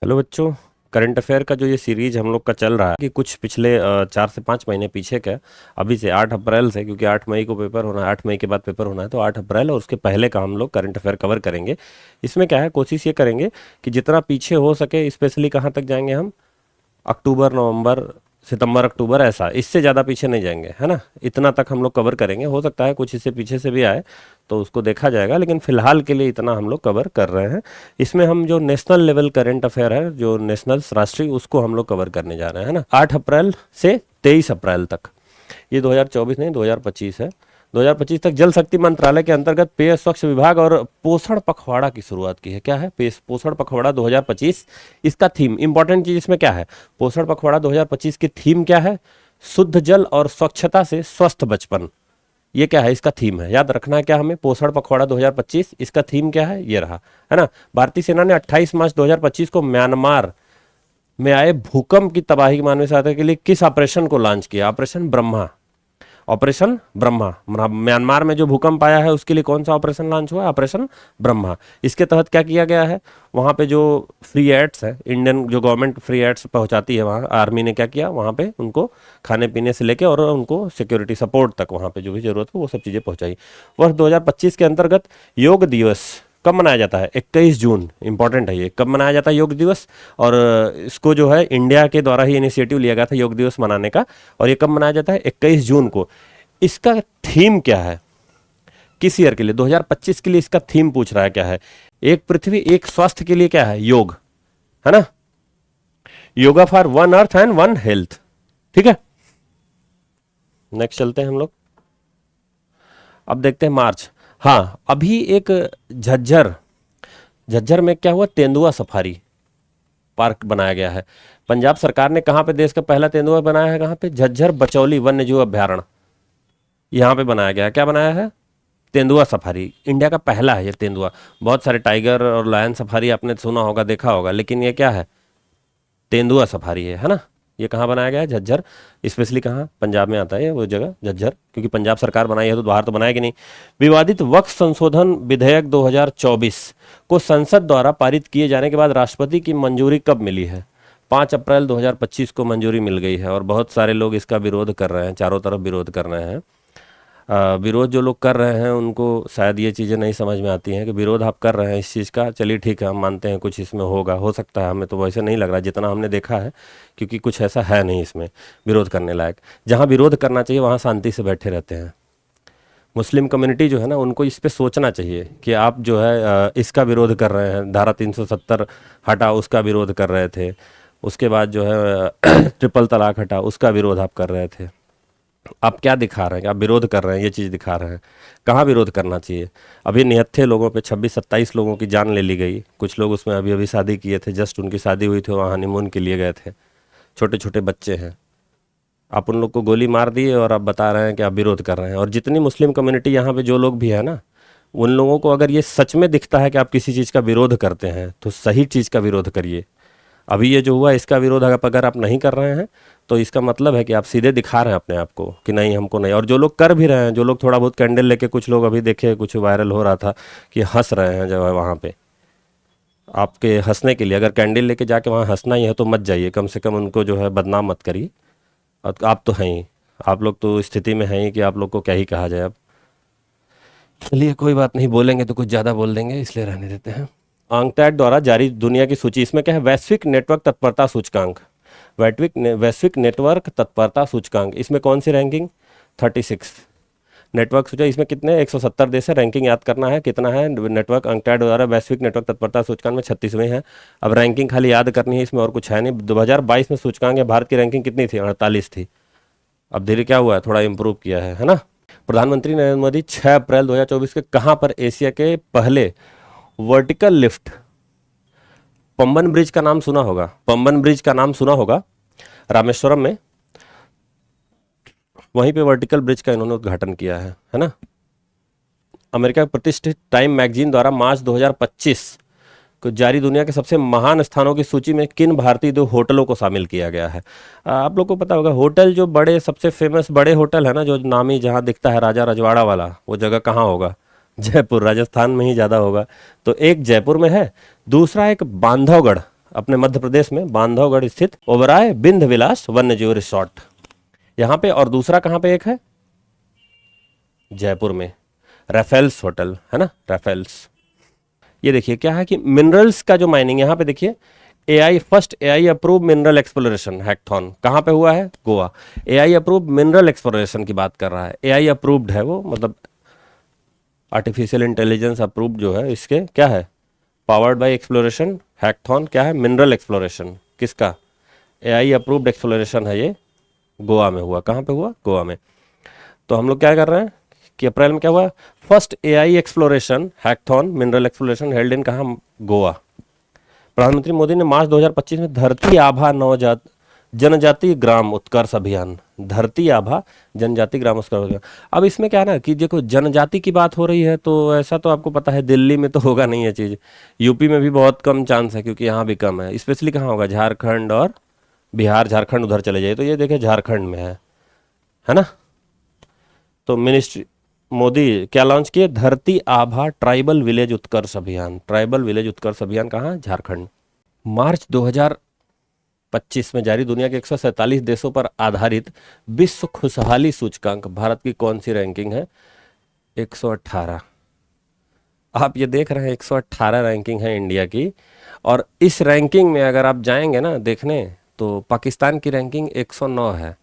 Hello बच्चों। Current affair का जो ये सीरीज हम लोग का चल रहा है कि कुछ पिछले 4 से 5 महीने पीछे का है। अभी से 8 अप्रैल से, क्योंकि 8 मई को पेपर होना है, 8 मई के बाद पेपर होना है, तो 8 अप्रैल और उसके पहले का हम लोग करंट अफेयर कवर करेंगे। इसमें क्या है, कोशिश ये करेंगे कि जितना पीछे हो सके, स्पेशली कहाँ तक जाएंगे हम, अक्टूबर नवंबर सितंबर अक्टूबर, ऐसा इससे ज़्यादा पीछे नहीं जाएंगे, है ना। इतना तक हम लोग कवर करेंगे। हो सकता है कुछ इससे पीछे से भी आए तो उसको देखा जाएगा, लेकिन फिलहाल के लिए इतना हम लोग कवर कर रहे हैं। इसमें हम जो नेशनल लेवल करंट अफेयर है, जो नेशनल राष्ट्रीय, उसको हम लोग कवर करने जा रहे हैं, है ना। 8 अप्रैल से 23 अप्रैल तक, ये 2024 नहीं 2025 है। 2025 तक जल शक्ति मंत्रालय के अंतर्गत पेय स्वच्छ विभाग और पोषण पखवाड़ा की शुरुआत की है। क्या है, पोषण पखवाड़ा 2025। इसका थीम, इंपॉर्टेंट चीज इसमें क्या है, पोषण पखवाड़ा 2025 की थीम क्या है, शुद्ध जल और स्वच्छता से स्वस्थ बचपन। ये क्या है, इसका थीम है, याद रखना है क्या हमें, पोषण पखवाड़ा 2025, इसका थीम क्या है, ये रहा, है ना। भारतीय सेना ने 28 मार्च 2025 को म्यांमार में आए भूकंप की तबाही की मानवीय सहायता के लिए किस ऑपरेशन को लॉन्च किया, operation Brahma. Operation Brahma, Myanmar में जो भूकंप आया है उसके लिए कौन सा ऑपरेशन लॉन्च हुआ है, ऑपरेशन ब्रह्मा। इसके तहत क्या किया गया है, वहाँ पे जो फ्री एड्स है, इंडियन जो गवर्नमेंट फ्री एड्स पहुँचाती है, वहाँ आर्मी ने क्या किया, वहाँ पे उनको खाने पीने से लेके और उनको सिक्योरिटी सपोर्ट तक, वहाँ पे जो भी जरूरत हो वो सब चीज़ें पहुँचाई। वर्ष 2025 के अंतर्गत योग दिवस कब मनाया जाता है, 21 जून। इंपॉर्टेंट है ये, कब मनाया जाता है योग दिवस। और इसको जो है इंडिया के द्वारा ही इनिशिएटिव लिया गया था योग दिवस मनाने का, और ये कब मनाया जाता है, 21 जून को। इसका थीम क्या है, किस ईयर के लिए, 2025 के लिए इसका थीम पूछ रहा है क्या है, एक पृथ्वी एक स्वास्थ्य के लिए क्या है, योग, है ना। Yoga for one earth and one health. ठीक है, नेक्स्ट चलते हैं हम लोग। अब देखते हैं मार्च। हाँ, अभी एक झज्जर, झज्जर में क्या हुआ, तेंदुआ सफारी पार्क बनाया गया है। पंजाब सरकार ने कहाँ पे देश का पहला तेंदुआ बनाया है, कहाँ पे, झज्जर बचौली वन्य जीव अभ्यारण्य, यहाँ पे बनाया गया है। क्या बनाया है, तेंदुआ सफारी। इंडिया का पहला है ये तेंदुआ। बहुत सारे टाइगर और लायन सफारी आपने सुना होगा, देखा होगा, लेकिन ये क्या है, तेंदुआ सफारी है ना। ये कहाँ बनाया गया है, झज्जर। स्पेशली कहाँ, पंजाब में आता है ये वो जगह, झज्जर, क्योंकि पंजाब सरकार बनाई है तो बाहर तो बनाएगी नहीं। विवादित वक्फ संशोधन विधेयक 2024 को संसद द्वारा पारित किए जाने के बाद राष्ट्रपति की मंजूरी कब मिली है, 5 अप्रैल 2025 को मंजूरी मिल गई है। और बहुत सारे लोग इसका विरोध कर रहे हैं, चारों तरफ विरोध कर रहे हैं। विरोध जो लोग कर रहे हैं उनको शायद ये चीज़ें नहीं समझ में आती हैं कि विरोध आप कर रहे हैं इस चीज़ का, चलिए ठीक है, हम मानते हैं कुछ इसमें होगा, हो सकता है, हमें तो वैसे नहीं लग रहा जितना हमने देखा है, क्योंकि कुछ ऐसा है नहीं इसमें विरोध करने लायक। जहाँ विरोध करना चाहिए वहाँ शांति से बैठे रहते हैं। मुस्लिम कम्युनिटी जो है ना, उनको इस पे सोचना चाहिए कि आप जो है इसका विरोध कर रहे हैं, धारा 370 हटा उसका विरोध कर रहे थे, उसके बाद जो है ट्रिपल तलाक हटा उसका विरोध आप कर रहे थे। आप क्या दिखा रहे हैं, आप विरोध कर रहे हैं, ये चीज़ दिखा रहे हैं। कहाँ विरोध करना चाहिए। अभी निहत्थे लोगों पे 26-27 लोगों की जान ले ली गई। कुछ लोग उसमें अभी अभी शादी किए थे, जस्ट उनकी शादी हुई थी, वहाँ हनीमून के लिए गए थे, छोटे छोटे बच्चे हैं। आप उन लोग को गोली मार दिए और आप बता रहे हैं कि आप विरोध कर रहे हैं। और जितनी मुस्लिम कम्युनिटी यहाँ पे जो लोग भी है ना, उन लोगों को अगर ये सच में दिखता है कि आप किसी चीज़ का विरोध करते हैं तो सही चीज़ का विरोध करिए। अभी ये जो हुआ इसका विरोध अगर आप नहीं कर रहे हैं तो इसका मतलब है कि आप सीधे दिखा रहे हैं अपने आप को कि नहीं, हमको नहीं। और जो लोग कर भी रहे हैं, जो लोग थोड़ा बहुत कैंडल लेके, कुछ लोग अभी देखे, कुछ वायरल हो रहा था कि हंस रहे हैं जो है वहाँ पे, आपके हंसने के लिए, अगर कैंडल लेके जाके वहाँ हंसना ही है तो मत जाइए, कम से कम उनको जो है बदनाम मत करिए। और आप तो हैं ही, आप लोग तो स्थिति में हैं ही कि आप लोग को क्या ही कहा जाए अब। चलिए कोई बात नहीं, बोलेंगे तो कुछ ज़्यादा बोल देंगे, इसलिए रहने देते हैं। आंकटैड द्वारा जारी दुनिया की सूची, इसमें क्या है, वैश्विक नेटवर्क तत्परता सूचकांक, वैश्विक नेटवर्क तत्परता सूचकांक, इसमें कौन सी रैंकिंग, 36 नेटवर्क सूचक। इसमें कितने, 170 देश है। रैंकिंग याद करना है कितना है, नेटवर्क अंकटैड द्वारा वैश्विक नेटवर्क तत्परता सूचकांक में 36वें है। अब रैंकिंग खाली याद करनी है, इसमें और कुछ है नहीं। 2022 में सूचकांक या भारत की रैंकिंग कितनी थी, 48 थी। अब धीरे क्या हुआ है, थोड़ा इंप्रूव किया है ना। प्रधानमंत्री नरेंद्र मोदी 6 अप्रैल 2024 के कहाँ पर एशिया के पहले वर्टिकल लिफ्ट, पंबन ब्रिज का नाम सुना होगा, पंबन ब्रिज का नाम सुना होगा, रामेश्वरम में, वहीं पे वर्टिकल ब्रिज का इन्होंने उद्घाटन किया है ना। अमेरिका के प्रतिष्ठित टाइम मैगजीन द्वारा मार्च 2025 को जारी दुनिया के सबसे महान स्थानों की सूची में किन भारतीय 2 होटलों को शामिल किया गया है। आप लोग को पता होगा होटल, जो बड़े सबसे फेमस बड़े होटल है ना, जो नामी जहाँ दिखता है राजा रजवाड़ा वाला, वो जगह कहाँ होगा, जयपुर, राजस्थान में ही ज़्यादा होगा। तो एक जयपुर में है, दूसरा एक बांधवगढ़, अपने मध्य प्रदेश में बांधवगढ़ स्थित ओबराय बिंद विलास वन्यजीव रिसोर्ट यहाँ पे, और दूसरा कहाँ पे एक है, जयपुर में राफेल्स होटल है ना, राफेल्स। ये देखिए क्या है कि मिनरल्स का जो माइनिंग यहाँ पे देखिए, AI first AI approve mineral exploration hackathon कहाँ पे हुआ है, Goa. AI approve mineral exploration की बात कर रहा है, एआई अप्रूव्ड है वो, मतलब आर्टिफिशियल इंटेलिजेंस अप्रूव्ड जो है इसके क्या है, पावर्ड बाय एक्सप्लोरेशन हैकथॉन क्या है, मिनरल एक्सप्लोरेशन किसका, एआई अप्रूव्ड एक्सप्लोरेशन है ये, गोवा में हुआ। कहाँ पे हुआ, गोवा में। तो हम लोग क्या कर रहे हैं कि अप्रैल में क्या हुआ, first AI exploration hackathon mineral exploration held in कहाँ, गोवा। प्रधानमंत्री मोदी ने मार्च 2025 में धरती आभा नवजात जनजाति ग्राम उत्कर्ष अभियान, धरती आभा जनजाति ग्राम उत्कर्ष अभियान। अब इसमें क्या है ना कि देखो जनजाति की बात हो रही है, तो ऐसा तो आपको पता है दिल्ली में तो होगा नहीं ये चीज़, यूपी में भी बहुत कम चांस है क्योंकि यहाँ भी कम है। स्पेशली कहाँ होगा, झारखंड और बिहार, झारखंड उधर चले जाइए तो ये देखे झारखंड में है ना। तो मिनिस्ट्री मोदी क्या लॉन्च किए, धरती आभा ट्राइबल विलेज उत्कर्ष अभियान, ट्राइबल विलेज उत्कर्ष अभियान कहाँ, झारखंड। मार्च 2025 में जारी दुनिया के 147 देशों पर आधारित विश्व खुशहाली सूचकांक, भारत की कौन सी रैंकिंग है, 118। आप ये देख रहे हैं 118 रैंकिंग है इंडिया की, और इस रैंकिंग में अगर आप जाएंगे ना देखने तो पाकिस्तान की रैंकिंग 109 है।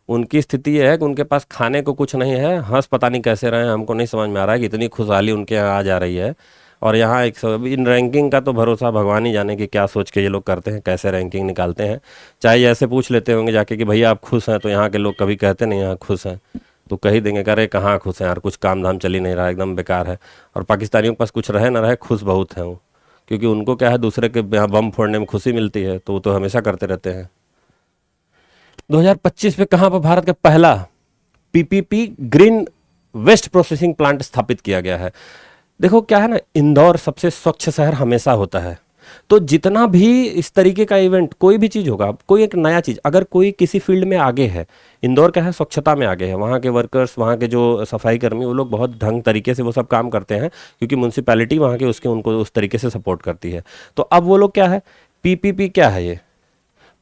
उनकी स्थिति ये है कि उनके पास खाने को कुछ नहीं है, हंस पता नहीं कैसे रहे हैं, हमको नहीं समझ में आ रहा है कि इतनी खुशहाली उनके यहाँ आ जा रही है। और यहाँ इन रैंकिंग का तो भरोसा भगवान ही जाने कि क्या सोच के ये लोग करते हैं, कैसे रैंकिंग निकालते हैं। चाहे ऐसे पूछ लेते होंगे जाके कि भैया आप खुश हैं, तो यहाँ के लोग कभी कहते नहीं यहाँ खुश हैं, तो कह देंगे कि अरे कहाँ खुश हैं यार, कुछ काम धाम चल ही नहीं रहा, एकदम बेकार है। और पाकिस्तानियों के पास कुछ रहे ना रहे, खुश बहुत हैं वो, क्योंकि उनको क्या है दूसरे के यहाँ बम फोड़ने में खुशी मिलती है, तो वो तो हमेशा करते रहते हैं। 2025 में कहाँ पर भारत का पहला PPP green waste processing plant स्थापित किया गया है। देखो क्या है ना, इंदौर सबसे स्वच्छ शहर हमेशा होता है, तो जितना भी इस तरीके का इवेंट कोई भी चीज़ होगा, कोई एक नया चीज़, अगर कोई किसी फील्ड में आगे है, इंदौर क्या है स्वच्छता में आगे है, वहाँ के वर्कर्स, वहाँ के जो सफाई कर्मी, वो लोग बहुत ढंग तरीके से वो सब काम करते हैं, क्योंकि म्यूनसिपैलिटी वहाँ के उसके उनको उस तरीके से सपोर्ट करती है। तो अब वो लोग क्या है, पीपीपी क्या है, ये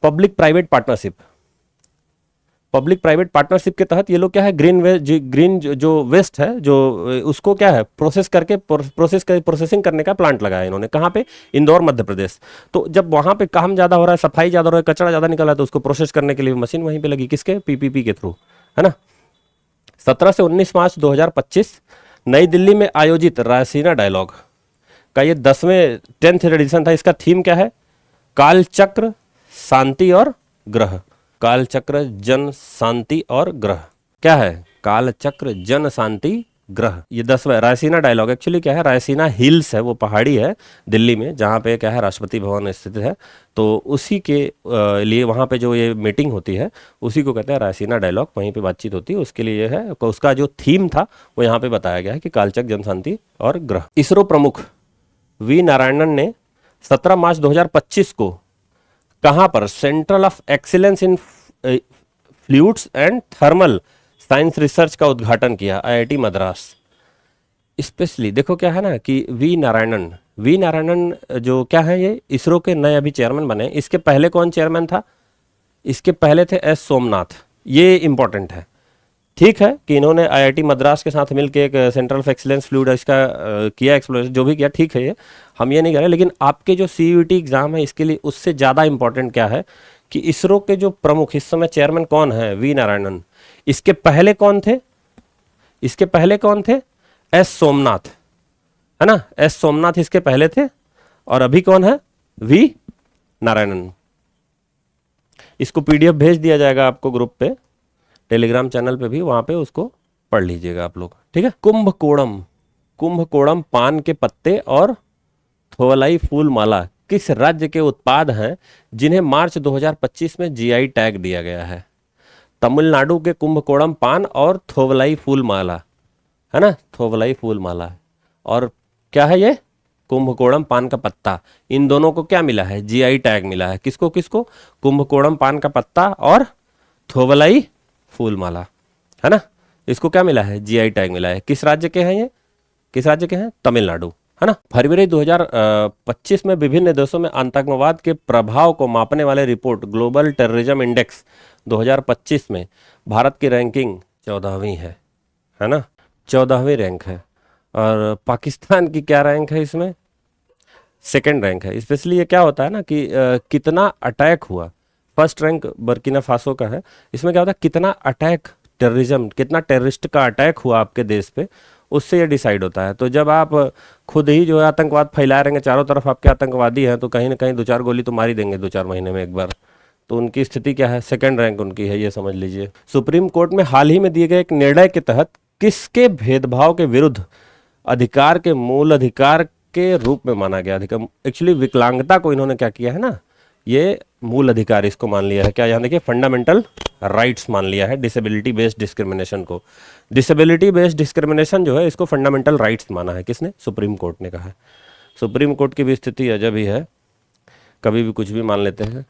public private partnership, public private partnership के तहत ये लोग क्या है, ग्रीन जो वेस्ट है जो उसको क्या है प्रोसेस करके प्रोसेसिंग करने का प्लांट लगाया इन्होंने। कहाँ पे, इंदौर मध्य प्रदेश। तो जब वहाँ पे काम ज़्यादा हो रहा है, सफाई ज़्यादा हो रहा है, कचरा ज़्यादा निकल रहा है, तो उसको प्रोसेस करने के लिए मशीन वहीं पे लगी, किसके, पीपीपी के थ्रू, है ना। 17 से 19 मार्च 2025 नई दिल्ली में आयोजित रायसीना डायलॉग का ये 10th एडिशन था। इसका थीम क्या है, कालचक्र शांति और ग्रह, कालचक्र जन शांति और ग्रह। क्या है, कालचक्र जन शांति ग्रह। ये 10वां रायसीना डायलॉग एक्चुअली क्या है, रायसीना हिल्स है, वो पहाड़ी है दिल्ली में जहाँ पे क्या है राष्ट्रपति भवन स्थित है, तो उसी के लिए वहाँ पे जो ये मीटिंग होती है उसी को कहते हैं रायसीना डायलॉग, वहीं पे बातचीत होती है, उसके लिए है। उसका जो थीम था वो यहाँ पे बताया गया है कि कालचक्र जन शांति और ग्रह। इसरो प्रमुख वी नारायणन ने 17 मार्च 2025 को कहाँ पर, central of excellence in fluids and thermal science research का उद्घाटन किया, आईआईटी मद्रास। स्पेशली देखो क्या है ना कि वी नारायणन जो क्या है, ये इसरो के नए अभी चेयरमैन बने। इसके पहले कौन चेयरमैन था, इसके पहले थे एस सोमनाथ। ये इंपॉर्टेंट है, ठीक है कि इन्होंने आईआईटी मद्रास के साथ मिलकर एक सेंटर ऑफ एक्सीलेंस फ्लूइड इसका किया एक्सप्लोरेशन, जो भी किया ठीक है, ये हम ये नहीं कह रहे, लेकिन आपके जो सीयूईटी एग्जाम है इसके लिए उससे ज़्यादा इंपॉर्टेंट क्या है कि इसरो के जो प्रमुख इस समय चेयरमैन कौन है, वी नारायणन। इसके पहले कौन थे, इसके पहले कौन थे, एस सोमनाथ, है ना, एस सोमनाथ इसके पहले थे, और अभी कौन है, वी नारायणन। इसको पीडीएफ भेज दिया जाएगा आपको ग्रुप पे, टेलीग्राम चैनल पे भी, वहां पे उसको पढ़ लीजिएगा आप लोग, ठीक है। कुंभकोणम पान के पत्ते और थोलाई फूल माला किस राज्य के उत्पाद हैं जिन्हें मार्च 2025 में जीआई टैग दिया गया है। तमिलनाडु के कुंभकोणम पान और थोवलाई फूल माला, है ना, थोवलाई फूल माला। और क्या है ये, कुंभकोणम पान का पत्ता, इन दोनों को क्या मिला है, जीआई टैग मिला है। किसको किसको, कुंभकोणम पान का पत्ता और थोवलाई फूल माला, है ना, इसको क्या मिला है, जीआई टैग मिला है। किस राज्य के हैं ये, किस राज्य के हैं, तमिलनाडु, है ना। फरवरी 2025 में विभिन्न देशों में आतंकवाद के प्रभाव को मापने वाले रिपोर्ट ग्लोबल टेररिज्म इंडेक्स 2025 में भारत की रैंकिंग 14वीं है ना, 14वीं रैंक है। और पाकिस्तान की क्या रैंक है इसमें, सेकंड रैंक है। स्पेशली ये क्या होता है ना कि कितना अटैक हुआ, फर्स्ट रैंक बर्किना फासो का है। इसमें क्या होता है, कितना अटैक टेररिज्म, कितना टेररिस्ट का अटैक हुआ आपके देश पे, उससे ये डिसाइड होता है। तो जब आप खुद ही जो है आतंकवाद फैला रहेंगे, चारों तरफ आपके आतंकवादी हैं, तो कहीं ना कहीं 2-4 गोली तो मार ही देंगे 2-4 महीने में एक बार। तो उनकी स्थिति क्या है, सेकंड रैंक उनकी है, ये समझ लीजिए। सुप्रीम कोर्ट में हाल ही में दिए गए एक निर्णय के तहत किसके भेदभाव के विरुद्ध अधिकार के मूल अधिकार के रूप में माना गया अधिकार, एक्चुअली विकलांगता को इन्होंने क्या किया है ना, ये मूल अधिकार इसको मान लिया है। क्या, यहाँ देखिए फंडामेंटल राइट्स मान लिया है डिसेबिलिटी बेस्ड डिस्क्रिमिनेशन को। डिसेबिलिटी बेस्ड डिस्क्रिमिनेशन जो है इसको फंडामेंटल राइट्स माना है, किसने, सुप्रीम कोर्ट ने कहा है। सुप्रीम कोर्ट की भी स्थिति अजब ही है, कभी भी कुछ भी मान लेते हैं।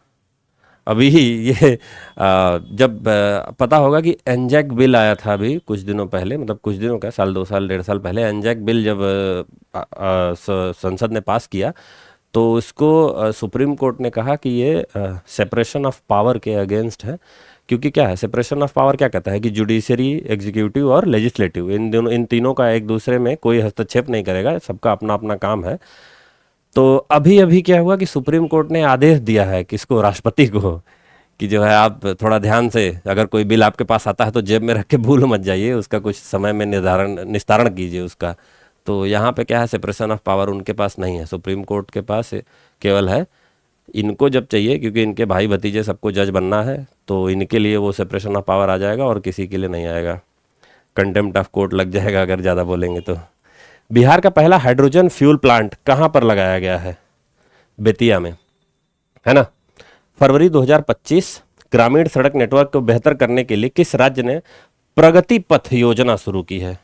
अभी ये जब पता होगा कि एनजैक बिल आया था अभी कुछ दिनों पहले, मतलब कुछ दिनों का, साल 2 साल 1.5 साल पहले एनजैक बिल जब संसद ने पास किया, तो उसको सुप्रीम कोर्ट ने कहा कि ये सेपरेशन ऑफ पावर के अगेंस्ट है। क्योंकि क्या है, सेपरेशन ऑफ पावर क्या कहता है कि जुडिशरी, एग्जीक्यूटिव और लेजिस्लेटिव, इन तीनों का एक दूसरे में कोई हस्तक्षेप नहीं करेगा, सबका अपना अपना काम है। तो अभी अभी क्या हुआ कि सुप्रीम कोर्ट ने आदेश दिया है किसको, राष्ट्रपति को, कि जो है आप थोड़ा ध्यान से, अगर कोई बिल आपके पास आता है तो जेब में रख के भूल मत जाइए, उसका कुछ समय में निस्तारण कीजिए उसका। तो यहाँ पे क्या है, सेपरेशन ऑफ पावर उनके पास नहीं है, सुप्रीम कोर्ट के पास केवल है। इनको जब चाहिए, क्योंकि इनके भाई भतीजे सबको जज बनना है, तो इनके लिए वो सेपरेशन ऑफ पावर आ जाएगा और किसी के लिए नहीं आएगा। कंटेम्प्ट ऑफ कोर्ट लग जाएगा अगर ज़्यादा बोलेंगे तो। बिहार का पहला हाइड्रोजन फ्यूल प्लांट कहाँ पर लगाया गया है, बेतिया में, है ना। फरवरी 2025 ग्रामीण सड़क नेटवर्क को बेहतर करने के लिए किस राज्य ने प्रगति पथ योजना शुरू की है।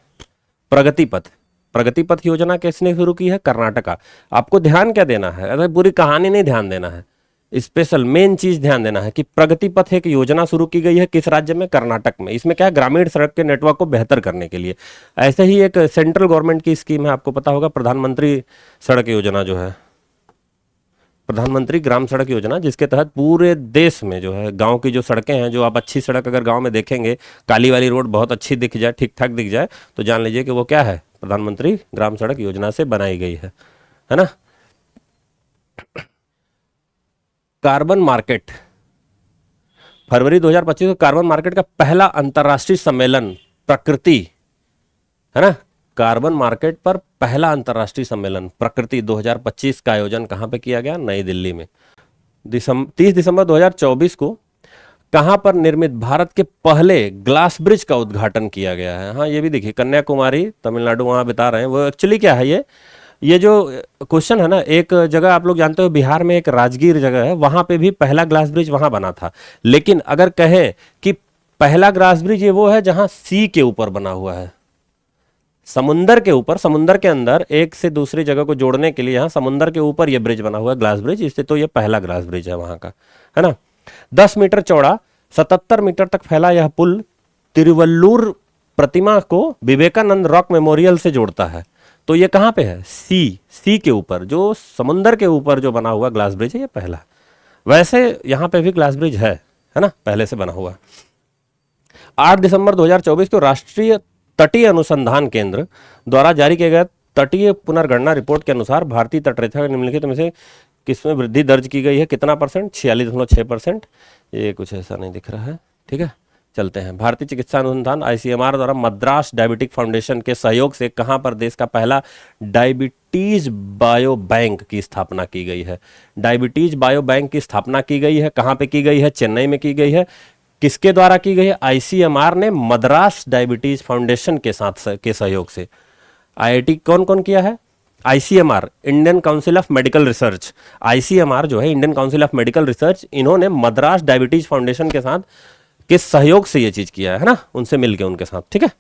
प्रगति पथ योजना किसने शुरू की है, कर्नाटका। आपको ध्यान क्या देना है, अरे पूरी कहानी नहीं ध्यान देना है, स्पेशल मेन चीज ध्यान देना है कि प्रगति पथ एक योजना शुरू की गई है किस राज्य में, कर्नाटक में। इसमें क्या है, ग्रामीण सड़क के नेटवर्क को बेहतर करने के लिए। ऐसे ही एक सेंट्रल गवर्नमेंट की स्कीम है, आपको पता होगा, प्रधानमंत्री सड़क योजना जो है, प्रधानमंत्री ग्राम सड़क योजना, जिसके तहत पूरे देश में जो है गांव की जो सड़कें हैं, जो आप अच्छी सड़क अगर गांव में देखेंगे, काली वाली रोड बहुत अच्छी दिख जाए, ठीक ठाक दिख जाए, तो जान लीजिए कि वो क्या है, प्रधानमंत्री ग्राम सड़क योजना से बनाई गई है ना। कार्बन मार्केट, फरवरी 2025 को कार्बन मार्केट का पहला अंतर्राष्ट्रीय सम्मेलन प्रकृति, है ना, कार्बन मार्केट पर पहला अंतर्राष्ट्रीय सम्मेलन प्रकृति 2025 का आयोजन कहां पे किया गया, नई दिल्ली में। 30 दिसंबर 2024 को कहां पर निर्मित भारत के पहले ग्लास ब्रिज का उद्घाटन किया गया है। हाँ, ये भी देखिए, कन्याकुमारी तमिलनाडु वहां बता रहे हैं। वो एक्चुअली क्या है, ये जो क्वेश्चन है ना, एक जगह आप लोग जानते हो बिहार में एक राजगीर जगह है, वहां पे भी पहला ग्लास ब्रिज वहां बना था। लेकिन अगर कहें कि पहला ग्लास ब्रिज, ये वो है जहां सी के ऊपर बना हुआ है, समुंदर के ऊपर, समुंदर के अंदर एक से दूसरी जगह को जोड़ने के लिए, यहाँ समुंदर के ऊपर ये ब्रिज बना हुआ है, ग्लास ब्रिज, इससे तो ये पहला ग्लास ब्रिज है वहां का, है ना। 10 मीटर चौड़ा 77 मीटर तक फैला यह पुल तिरुवल्लुर प्रतिमा को विवेकानंद रॉक मेमोरियल से जोड़ता है। तो ये कहां पे है, सी के ऊपर, जो समुंदर के ऊपर जो बना हुआ ग्लास ब्रिज है, ये पहला। वैसे यहां पे भी ग्लास ब्रिज है ना, पहले से बना हुआ। 8 दिसंबर 2024 को राष्ट्रीय तटीय अनुसंधान केंद्र द्वारा जारी किए गए तटीय पुनर्गणना रिपोर्ट के अनुसार भारतीय तटरेखा निम्नलिखित में से किसमें वृद्धि दर्ज की गई है, कितना %, 46.6%। ये कुछ ऐसा नहीं दिख रहा है, ठीक है, चलते हैं। भारतीय चिकित्सा अनुसंधान ICMR द्वारा मद्रास डायबिटिक फाउंडेशन के सहयोग से कहां पर देश का पहला डायबिटीज बायो बैंक की स्थापना की गई है। डायबिटीज बायो बैंक की स्थापना की गई है, कहां पे की गई है, चेन्नई में की गई है। किसके द्वारा की गई है, ICMR ने मद्रास डायबिटीज फाउंडेशन के साथ के सहयोग से। IIT कौन कौन किया है, ICMR, Indian council of medical research, ICMR जो है Indian council of medical research, इन्होंने मद्रास डायबिटीज फाउंडेशन के साथ किस सहयोग से ये चीज किया है ना, उनसे मिलके उनके साथ, ठीक है।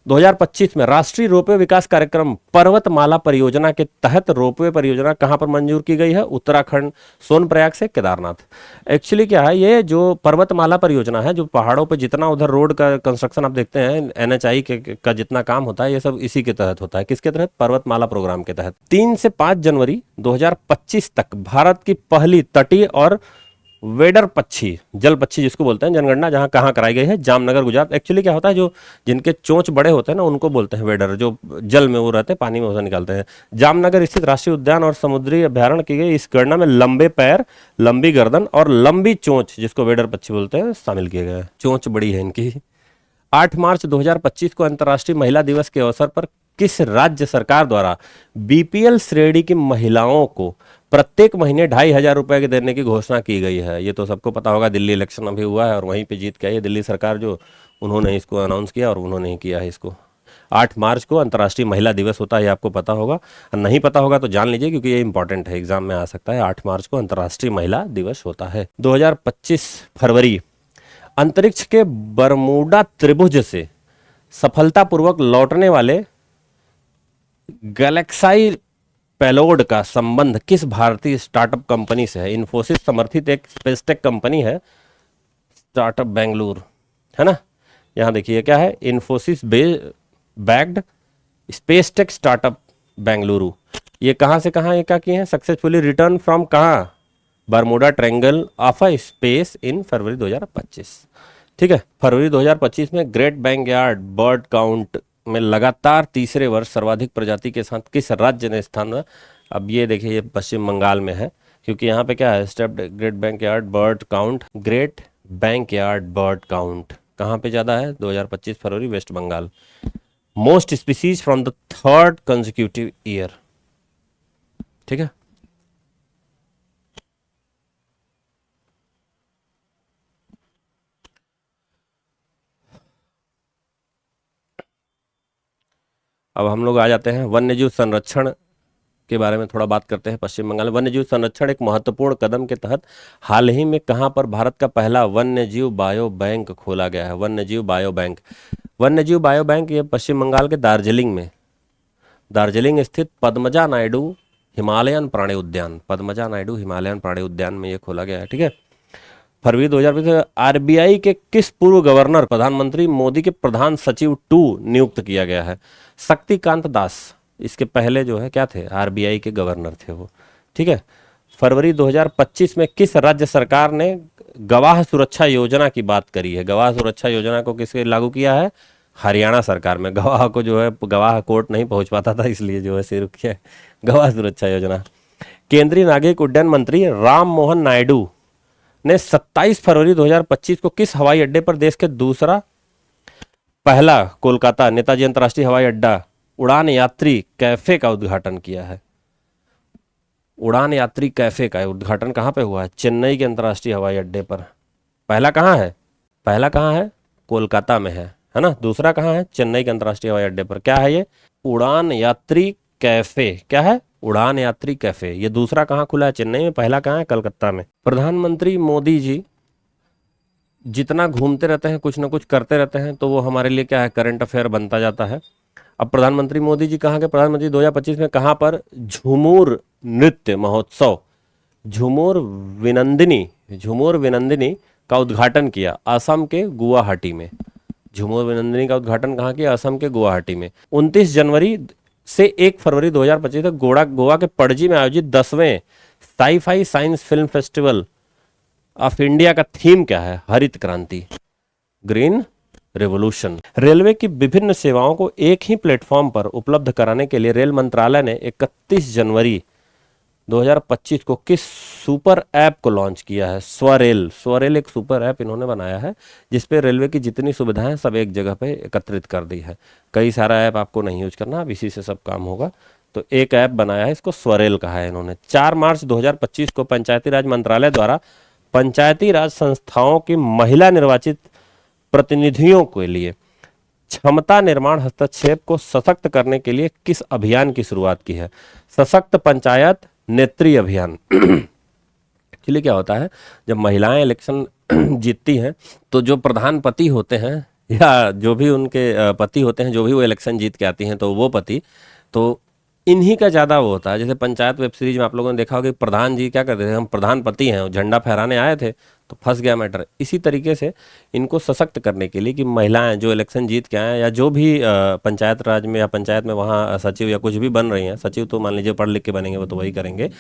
2025 में राष्ट्रीय रोपवे विकास कार्यक्रम पर्वतमाला परियोजना के तहत रोपवे परियोजना कहां पर मंजूर की गई है? उत्तराखंड, सोनप्रयाग से केदारनाथ। एक्चुअली क्या है, ये जो पर्वतमाला परियोजना है, जो पहाड़ों पे जितना उधर रोड का कंस्ट्रक्शन आप देखते हैं, एनएचआई का जितना काम होता है, ये सब इसी के तहत होता है। किसके तहत? पर्वतमाला प्रोग्राम के तहत। 3 से 5 जनवरी 2025 तक भारत की पहली तटीय और वेडर पक्षी, जल पक्षी जिसको बोलते हैं, जनगणना जहां कहाँ कराई गई है? जामनगर, गुजरात। एक्चुअली क्या होता है, जो जिनके चोंच बड़े होते हैं ना, उनको बोलते हैं वेडर, जो जल में वो रहते हैं, पानी में उसे निकालते हैं। जामनगर स्थित राष्ट्रीय उद्यान और समुद्री अभ्यारण्य की गई इस गणना में लंबे पैर, लंबी गर्दन और लंबी चोंच, जिसको वेडर पक्षी बोलते हैं, शामिल किए गए हैं। चोंच बड़ी है इनकी। 8 मार्च 2025 को अंतर्राष्ट्रीय महिला दिवस के अवसर पर किस राज्य सरकार द्वारा बीपीएल श्रेणी की महिलाओं को प्रत्येक महीने 2,500 रुपए के देने की घोषणा की गई है? ये तो सबको पता होगा, दिल्ली इलेक्शन अभी हुआ है और वहीं पे जीत के आई है दिल्ली सरकार, जो उन्होंने इसको अनाउंस किया और उन्होंने ही किया है इसको। 8 मार्च को अंतर्राष्ट्रीय महिला दिवस होता है, ये आपको पता होगा। नहीं पता होगा तो जान लीजिए, क्योंकि ये इंपॉर्टेंट है, एग्जाम में आ सकता है। 8 मार्च को अंतर्राष्ट्रीय महिला दिवस होता है। 2025 फरवरी, अंतरिक्ष के बरमूडा त्रिभुज से सफलतापूर्वक लौटने वाले गैलेक्साई पेलोड का संबंध किस भारतीय स्टार्टअप कंपनी से है? इन्फोसिस समर्थित एक स्पेसटेक कंपनी है, स्टार्टअप बेंगलुरु, है ना। यहां देखिए क्या है, Infosys backed spacetech startup Bengaluru. ये कहां से कहां ये क्या किए हैं? सक्सेसफुली रिटर्न फ्रॉम कहां? Bermuda triangle of a space in February 2025। ठीक है। फरवरी 2025 में ग्रेट बैंकयार्ड बर्ड काउंट में लगातार तीसरे वर्ष सर्वाधिक प्रजाति के साथ किस राज्य ने स्थान? अब ये देखिए, ये पश्चिम बंगाल में है, क्योंकि यहाँ पे क्या है, stepped great backyard bird count, great backyard bird count कहाँ पे ज़्यादा है? 2025 February, West Bengal. Most species from the third consecutive year. ठीक है। अब हम लोग आ जाते हैं वन्यजीव संरक्षण के बारे में थोड़ा बात करते हैं। पश्चिम बंगाल में वन्यजीव संरक्षण एक महत्वपूर्ण कदम के तहत हाल ही में कहां पर भारत का पहला वन्यजीव बायो बैंक खोला गया है? वन्यजीव बायो बैंक। वन्यजीव बायो बैंक ये पश्चिम बंगाल के दार्जिलिंग स्थित पद्मजा नायडू हिमालयन प्राणी उद्यान, पद्मजा नायडू हिमालयन प्राणी उद्यान में ये खोला गया है। ठीक है। फरवरी 2020 आरबीआई के किस पूर्व गवर्नर प्रधानमंत्री मोदी के प्रधान सचिव 2 नियुक्त किया गया है? शक्तिकांत दास। इसके पहले जो है क्या थे? आरबीआई के गवर्नर थे वो। ठीक है। फरवरी 2025 में किस राज्य सरकार ने गवाह सुरक्षा योजना की बात करी है? गवाह सुरक्षा योजना को किसके लागू किया है? हरियाणा सरकार में। गवाह को जो है, गवाह कोर्ट नहीं पहुंच पाता था, इसलिए जो है शुरू किया है गवाह सुरक्षा योजना। केंद्रीय नागरिक उड्डयन मंत्री राम मोहन नायडू ने 27 फरवरी 2025 को किस हवाई अड्डे पर देश के दूसरा पहला कोलकाता नेताजी अंतर्राष्ट्रीय हवाई अड्डा उड़ान यात्री कैफे का उद्घाटन किया है? उड़ान यात्री कैफे का उद्घाटन कहां पे हुआ है? चेन्नई के अंतर्राष्ट्रीय हवाई अड्डे पर। पहला कहां है? पहला कहां है? कोलकाता में है ना। दूसरा कहां है? चेन्नई के अंतर्राष्ट्रीय हवाई अड्डे पर। क्या है ये? उड़ान यात्री कैफे। क्या है? उड़ान यात्री कैफे। ये दूसरा कहां खुला है? चेन्नई में। पहला कहां है? कलकत्ता में। प्रधानमंत्री मोदी जी जितना घूमते रहते हैं, कुछ ना कुछ करते रहते हैं, तो वो हमारे लिए क्या है? करंट अफेयर बनता जाता है। अब प्रधानमंत्री मोदी जी कहाँ के प्रधानमंत्री? 2025 में कहां पर झूमर नृत्य महोत्सव, झूमर विनंदिनी का उद्घाटन किया? असम के गुवाहाटी में। झूमर विनंदिनी का उद्घाटन कहाँ किया? असम के गुवाहाटी में। 29 जनवरी से 1 फरवरी 2025 तक गोवा के पणजी में आयोजित 10वें sci fi science film festival of India का थीम क्या है? हरित क्रांति, ग्रीन रेवोल्यूशन। रेलवे की विभिन्न सेवाओं को एक ही प्लेटफॉर्म पर उपलब्ध कराने के लिए रेल मंत्रालय ने 31 जनवरी 2025 को किस सुपर ऐप को लॉन्च किया है? स्वरेल एक सुपर ऐप इन्होंने बनाया है, जिसपे रेलवे की जितनी सुविधाएं सब एक जगह पे एकत्रित कर दी है। कई सारा ऐप आपको नहीं यूज करना, अब इसी से सब काम होगा। तो एक ऐप बनाया है, इसको स्वरेल कहा है इन्होंने। 4 मार्च 2025 को पंचायती राज मंत्रालय द्वारा पंचायती राज संस्थाओं की महिला निर्वाचित प्रतिनिधियों के लिए क्षमता निर्माण हस्तक्षेप को सशक्त करने के लिए किस अभियान की शुरुआत की है? सशक्त पंचायत नेत्री अभियान। एक्चुअली क्या होता है, जब महिलाएं इलेक्शन जीतती हैं तो जो प्रधानपति होते हैं या जो भी उनके पति होते हैं, जो भी वो इलेक्शन जीत के आती हैं, तो वो पति, तो इन्हीं का ज़्यादा वो होता है। जैसे पंचायत वेब सीरीज में आप लोगों ने देखा होगा कि प्रधान जी क्या करते थे, हम प्रधान पति हैं, वो झंडा फहराने आए थे तो फंस गया मैटर। इसी तरीके से इनको सशक्त करने के लिए कि महिलाएं जो इलेक्शन जीत के आए या जो भी पंचायत राज में या पंचायत में वहाँ सचिव या कुछ भी बन रही हैं, सचिव तो मान लीजिए पढ़ लिख के बनेंगे, वो तो वही करेंगे,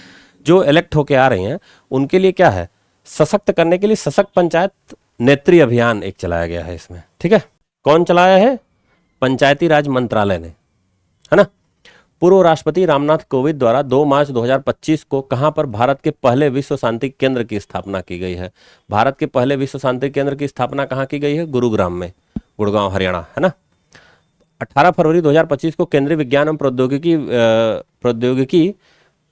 जो इलेक्ट होके आ रही हैं उनके लिए क्या है, सशक्त करने के लिए सशक्त पंचायत नेत्री अभियान एक चलाया गया है इसमें। ठीक है, कौन चलाया है? पंचायती राज मंत्रालय ने, है ना। पूर्व राष्ट्रपति रामनाथ कोविंद द्वारा 2 मार्च 2025 को कहां पर भारत के पहले विश्व शांति केंद्र की स्थापना की गई है? भारत के पहले विश्व शांति केंद्र की स्थापना कहां की गई है? गुरुग्राम में, गुड़गांव हरियाणा, है ना। 18 फरवरी 2025 को केंद्रीय विज्ञान एवं प्रौद्योगिकी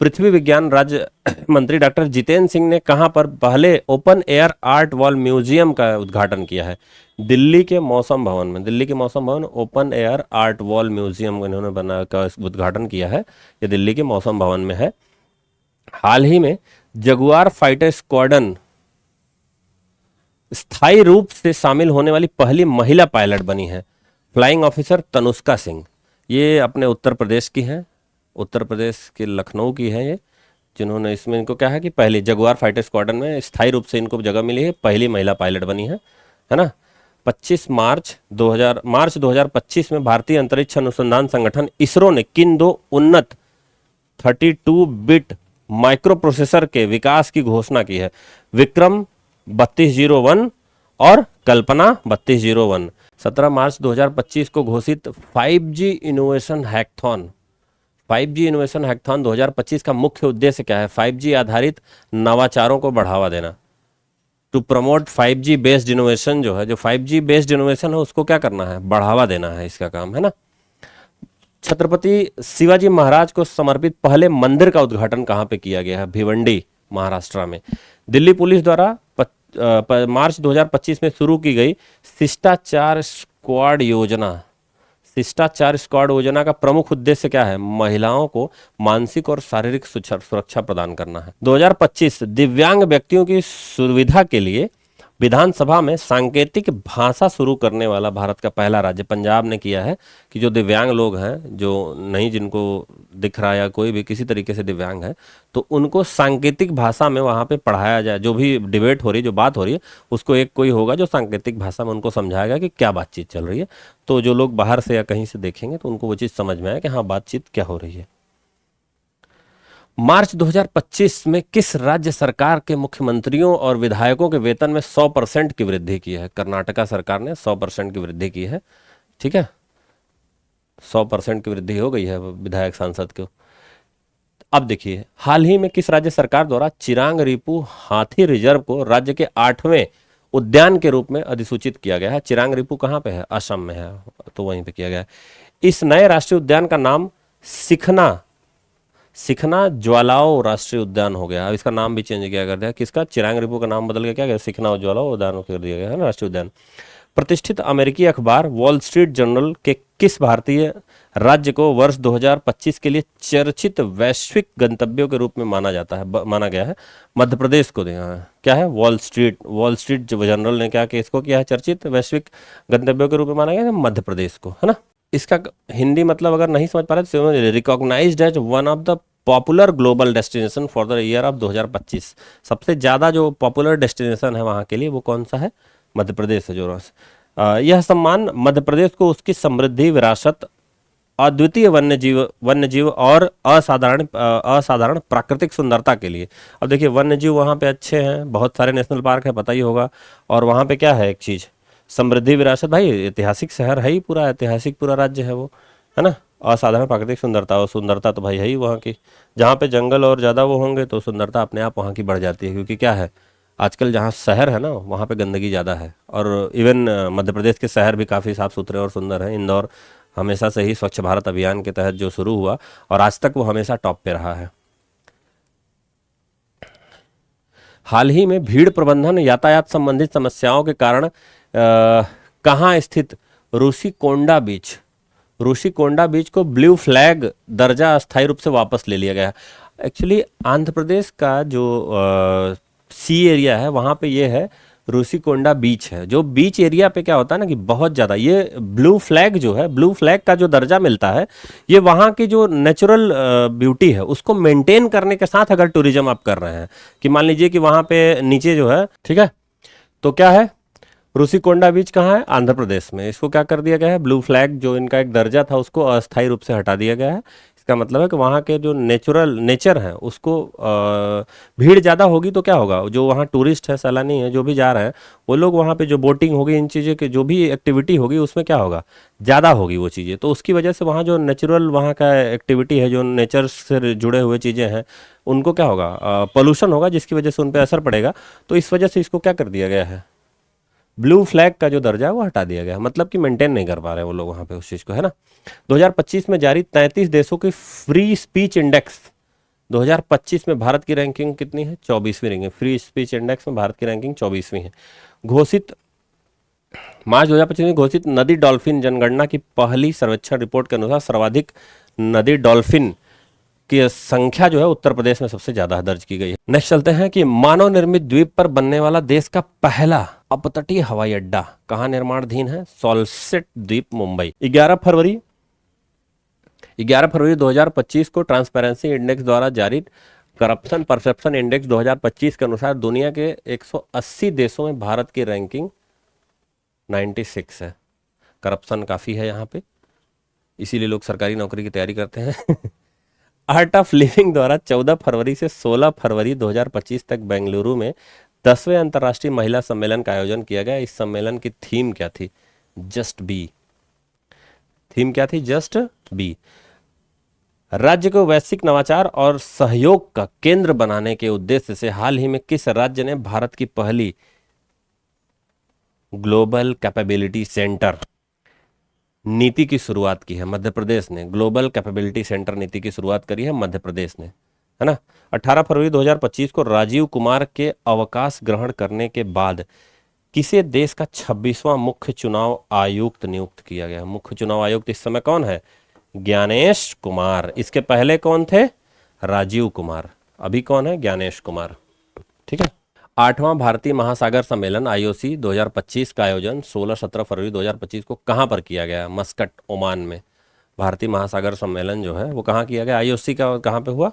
पृथ्वी विज्ञान राज्य मंत्री डॉक्टर जितेंद्र सिंह ने कहां पर पहले open air art wall museum का उद्घाटन किया है? दिल्ली के मौसम भवन में। दिल्ली के मौसम भवन open air art wall museum इन्होंने बना का उद्घाटन किया है, ये दिल्ली के मौसम भवन में है। हाल ही में जगुआर फाइटर स्क्वाड्रन स्थायी रूप से शामिल होने वाली पहली महिला पायलट बनी है, फ्लाइंग ऑफिसर तनुष्का सिंह। ये अपने उत्तर प्रदेश की हैं, उत्तर प्रदेश के लखनऊ की है ये, जिन्होंने इसमें इनको क्या है कि पहली जगुआर फाइटर स्क्वाड्रन में स्थायी रूप से इनको जगह मिली है, पहली महिला पायलट बनी है ना। 25 मार्च 2025 में भारतीय अंतरिक्ष अनुसंधान संगठन इसरो ने किन दो उन्नत 32 बिट माइक्रो प्रोसेसर के विकास की घोषणा की है? विक्रम 3201 और कल्पना 3201। 17 मार्च 2025 को घोषित 5G इनोवेशन हैकथॉन 2025 का मुख्य उद्देश्य क्या है? 5G आधारित नवाचारों को बढ़ावा देना, to promote 5G based innovation. जो है, जो 5G बेस्ड इनोवेशन है उसको क्या करना है? बढ़ावा देना है, इसका काम है ना। छत्रपति शिवाजी महाराज को समर्पित पहले मंदिर का उद्घाटन कहां पे किया गया है? भिवंडी, महाराष्ट्र में। दिल्ली पुलिस द्वारा मार्च 2025 में शुरू की गई शिष्टाचार स्क्वाड योजना का प्रमुख उद्देश्य क्या है? महिलाओं को मानसिक और शारीरिक सुरक्षा प्रदान करना है। 2025 दिव्यांग व्यक्तियों की सुविधा के लिए विधानसभा में सांकेतिक भाषा शुरू करने वाला भारत का पहला राज्य पंजाब ने किया है कि जो दिव्यांग लोग हैं, जो नहीं, जिनको दिख रहा है या कोई भी किसी तरीके से दिव्यांग है, तो उनको सांकेतिक भाषा में वहाँ पे पढ़ाया जाए। जो भी डिबेट हो रही है, जो बात हो रही है, उसको एक कोई होगा जो सांकेतिक भाषा में उनको समझाएगा कि क्या बातचीत चल रही है। तो जो लोग बाहर से या कहीं से देखेंगे तो उनको वो चीज़ समझ में आए कि हाँ, बातचीत क्या हो रही है। मार्च 2025 में किस राज्य सरकार के मुख्यमंत्रियों और विधायकों के वेतन में 100% की वृद्धि की है? कर्नाटका सरकार ने 100% की वृद्धि की है। ठीक है, 100% की वृद्धि हो गई है विधायक सांसद को। अब देखिए, हाल ही में किस राज्य सरकार द्वारा चिरांग रिपू हाथी रिजर्व को राज्य के 8वें उद्यान के रूप में अधिसूचित किया गया है? चिरांग रिपू कहाँ पे है? असम में है, तो वहीं पे किया गया है। इस नए राष्ट्रीय उद्यान का नाम सिखना ज्वालाओ राष्ट्रीय उद्यान हो गया। अब इसका नाम भी चेंज किया कर दिया, किसका? चिरांग रिपू का नाम बदल के क्या गया? सिखना ज्वालाओ उद्यान कर दिया गया है ना, राष्ट्रीय उद्यान। प्रतिष्ठित अमेरिकी अखबार वॉल स्ट्रीट जर्नल के किस भारतीय राज्य को वर्ष 2025 के लिए चर्चित वैश्विक गंतव्यों के रूप में माना गया है? मध्य प्रदेश को दिया है। क्या है? वॉल स्ट्रीट जर्नल ने क्या किया, इसको किया है चर्चित वैश्विक गंतव्यों के रूप में माना गया है मध्य प्रदेश को, है ना। इसका हिंदी मतलब अगर नहीं समझ पा रहे तो recognised as one of the popular global destination for the year of 2025। सबसे ज़्यादा जो पॉपुलर डेस्टिनेशन है वहाँ के लिए वो कौन सा है? मध्य प्रदेश है। जो यह सम्मान मध्य प्रदेश को उसकी समृद्धि, विरासत, अद्वितीय वन्यजीव और असाधारण प्राकृतिक सुंदरता के लिए। अब देखिए, वन्यजीव वहाँ पे अच्छे हैं, बहुत सारे नेशनल पार्क है, पता ही होगा। और वहाँ पे क्या है, एक चीज़ समृद्धि, विरासत, भाई ऐतिहासिक शहर है ही, पूरा ऐतिहासिक पूरा राज्य है वो, है ना। असाधारण प्राकृतिक सुंदरता, और सुंदरता तो भाई है ही वहाँ की। जहाँ पे जंगल और ज़्यादा वो होंगे तो सुंदरता अपने आप वहाँ की बढ़ जाती है, क्योंकि क्या है, आजकल जहाँ शहर है ना वहाँ पे गंदगी ज़्यादा है। और इवन मध्य प्रदेश के शहर भी काफ़ी साफ़ सुथरे और सुंदर हैं। इंदौर हमेशा से ही स्वच्छ भारत अभियान के तहत जो शुरू हुआ और आज तक वो हमेशा टॉप पे रहा है। हाल ही में भीड़ प्रबंधन, यातायात संबंधित समस्याओं के कारण कहाँ स्थित ऋषिकोंडा बीच को ब्लू फ्लैग दर्जा अस्थायी रूप से वापस ले लिया गया। एक्चुअली आंध्र प्रदेश का जो सी एरिया है वहाँ पे ये है रूसीकोंडा बीच है। जो बीच एरिया पे क्या होता है ना कि बहुत ज़्यादा ये ब्लू फ्लैग जो है, ब्लू फ्लैग का जो दर्जा मिलता है, ये वहाँ की जो नेचुरल ब्यूटी है उसको मेंटेन करने के साथ अगर टूरिज्म आप कर रहे हैं, कि मान लीजिए कि वहाँ पे नीचे जो है, ठीक है, तो क्या है, रूसीकोंडा बीच कहाँ है, आंध्र प्रदेश में। इसको क्या कर दिया गया है, ब्लू फ्लैग जो इनका एक दर्जा था उसको अस्थायी रूप से हटा दिया गया है। इसका मतलब है कि वहाँ के जो नेचर है उसको भीड़ ज़्यादा होगी तो क्या होगा, जो वहाँ टूरिस्ट है, सैलानी है, जो भी जा रहे हैं, वो लोग वहाँ पे जो बोटिंग होगी, इन चीज़ें की जो भी एक्टिविटी होगी उसमें क्या होगा, ज़्यादा होगी वो चीज़ें। तो उसकी वजह से वहाँ जो नेचुरल वहाँ का एक्टिविटी है, जो नेचर से जुड़े हुए चीज़ें हैं, उनको क्या होगा, पोल्यूशन होगा, जिसकी वजह से उन पर असर पड़ेगा। तो इस वजह से इसको क्या कर दिया गया है, ब्लू फ्लैग का जो दर्जा है वो हटा दिया गया है। मतलब कि मेंटेन नहीं कर पा रहे वो लोग वहाँ पे उस चीज़ को, है ना। 2025 में जारी 33 देशों की फ्री स्पीच इंडेक्स, 2025 में भारत की रैंकिंग कितनी है, 24वीं रैंकिंग। फ्री स्पीच इंडेक्स में भारत की रैंकिंग 24वीं है। घोषित मार्च 2025 में घोषित नदी डॉल्फिन जनगणना की पहली सर्वेक्षण रिपोर्ट के अनुसार सर्वाधिक नदी डॉल्फिन की संख्या जो है उत्तर प्रदेश में सबसे ज्यादा दर्ज की गई है। नेक्स्ट चलते हैं कि मानव निर्मित द्वीप पर बनने वाला देश का पहला अपतटीय हवाई अड्डा कहाँ निर्माणाधीन है, सॉल्सेट द्वीप, मुंबई। 11 फरवरी 2025 को ट्रांसपेरेंसी इंडेक्स द्वारा जारी करप्शन परसेप्शन इंडेक्स 2025 के अनुसार दुनिया के 180 देशों में भारत की रैंकिंग 96 है। करप्शन काफी है यहाँ पे, इसीलिए लोग सरकारी नौकरी की तैयारी करते हैं। आर्ट ऑफ लिविंग द्वारा 14 फरवरी से 16 फरवरी 2025 तक बेंगलुरु में 10वें अंतर्राष्ट्रीय महिला सम्मेलन का आयोजन किया गया। इस सम्मेलन की थीम क्या थी, जस्ट बी। थीम क्या थी, जस्ट बी। राज्य को वैश्विक नवाचार और सहयोग का केंद्र बनाने के उद्देश्य से हाल ही में किस राज्य ने भारत की पहली ग्लोबल कैपेबिलिटी सेंटर नीति की शुरुआत की है, मध्य प्रदेश ने। ग्लोबल कैपेबिलिटी सेंटर नीति की शुरुआत करी है मध्य प्रदेश ने, है ना। 18 फरवरी 2025 को राजीव कुमार के अवकाश ग्रहण करने के बाद किसे देश का 26वां मुख्य चुनाव आयुक्त नियुक्त किया गया। मुख्य चुनाव आयुक्त इस समय कौन है, ज्ञानेश कुमार। इसके पहले कौन थे, राजीव कुमार। अभी कौन है, ज्ञानेश कुमार, ठीक है। 8वां भारतीय महासागर सम्मेलन आईओसी 2025 का आयोजन 16-17 फरवरी 2025 को कहां पर किया गया, मस्कट, ओमान में। भारतीय महासागर सम्मेलन जो है वो कहां किया गया, आईओसी का कहां पे हुआ,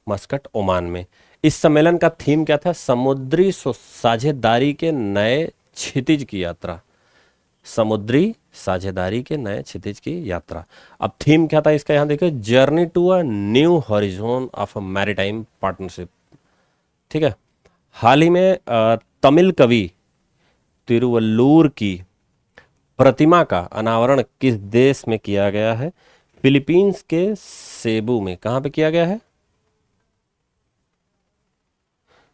मस्कट, ओमान में। इस सम्मेलन का थीम क्या था, समुद्री साझेदारी के नए क्षितिज की यात्रा। समुद्री साझेदारी के नए क्षितिज की यात्रा। अब थीम क्या था इसका, यहां देखिए, journey to a new horizon of a maritime partnership, ठीक है। हाल ही में तमिल कवि तिरुवल्लुवर की प्रतिमा का अनावरण किस देश में किया गया है, फिलीपींस के सेबू में। कहां पे किया गया है,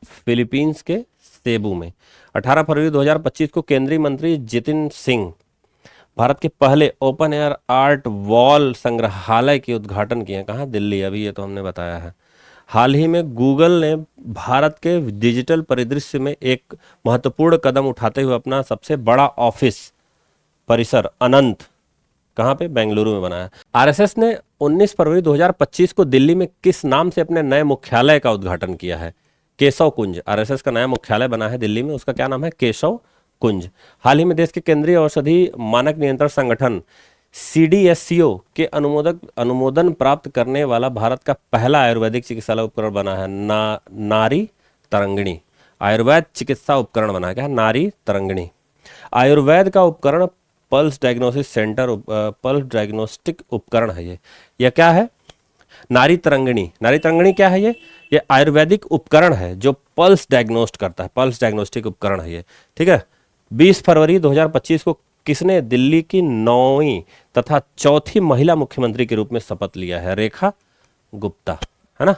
फिलीपींस के सेबू में। 18 फरवरी 2025 को केंद्रीय मंत्री जितिन सिंह भारत के पहले ओपन एयर आर्ट वॉल संग्रहालय के उद्घाटन किए। कहाँ, दिल्ली। अभी ये तो हमने बताया है। हाल ही में गूगल ने भारत के डिजिटल परिदृश्य में एक महत्वपूर्ण कदम उठाते हुए अपना सबसे बड़ा ऑफिस परिसर अनंत कहाँ पे, बेंगलुरु में बनाया। आरएसएस ने 19 फरवरी 2025 को दिल्ली में किस नाम से अपने नए मुख्यालय का उद्घाटन किया है, केशव कुंज। आरएसएस का नया मुख्यालय बना है दिल्ली में, उसका क्या नाम है, केशव कुंज। हाल ही में देश के केंद्रीय औषधि मानक नियंत्रण संगठन सीडीएससीओ के अनुमोदन प्राप्त करने वाला भारत का पहला आयुर्वेदिक चिकित्सालय उपकरण बना है नारी तरंगिणी। आयुर्वेद चिकित्सा उपकरण बना है, क्या, नारी तरंगिणी। आयुर्वेद का उपकरण पल्स डायग्नोस्टिक उपकरण है ये क्या है, नारी तरंगिणी। नारी तरंगिणी क्या है, ये आयुर्वेदिक उपकरण है जो पल्स डायग्नोस्ट करता है, पल्स डायग्नोस्टिक उपकरण है ये, ठीक है। 20 फरवरी 2025 को किसने दिल्ली की 9वीं तथा चौथी महिला मुख्यमंत्री के रूप में शपथ लिया है, रेखा गुप्ता, है ना।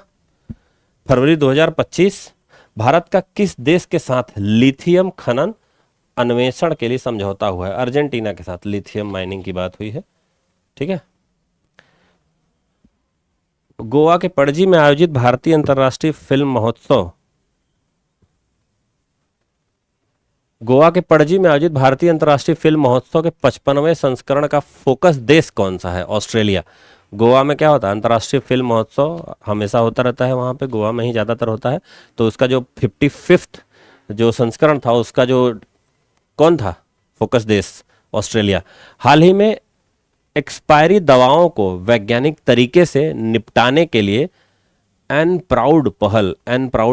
फरवरी 2025 भारत का किस देश के साथ लिथियम खनन अन्वेषण के लिए समझौता हुआ है, अर्जेंटीना के साथ लिथियम माइनिंग की बात हुई है, ठीक है। गोवा के पणजी में आयोजित भारतीय अंतर्राष्ट्रीय फिल्म महोत्सव, गोवा के पणजी में आयोजित भारतीय अंतर्राष्ट्रीय फिल्म महोत्सव के 55वें संस्करण का फोकस देश कौन सा है, ऑस्ट्रेलिया। गोवा में क्या होता है, अंतर्राष्ट्रीय फिल्म महोत्सव हमेशा होता रहता है, वहाँ पे गोवा में ही ज़्यादातर होता है। तो उसका जो 55th जो संस्करण था उसका जो कौन था फोकस देश ऑस्ट्रेलिया। हाल ही में एक्सपायरी दवाओं को वैज्ञानिक तरीके से निपटाने के लिए एन प्राउड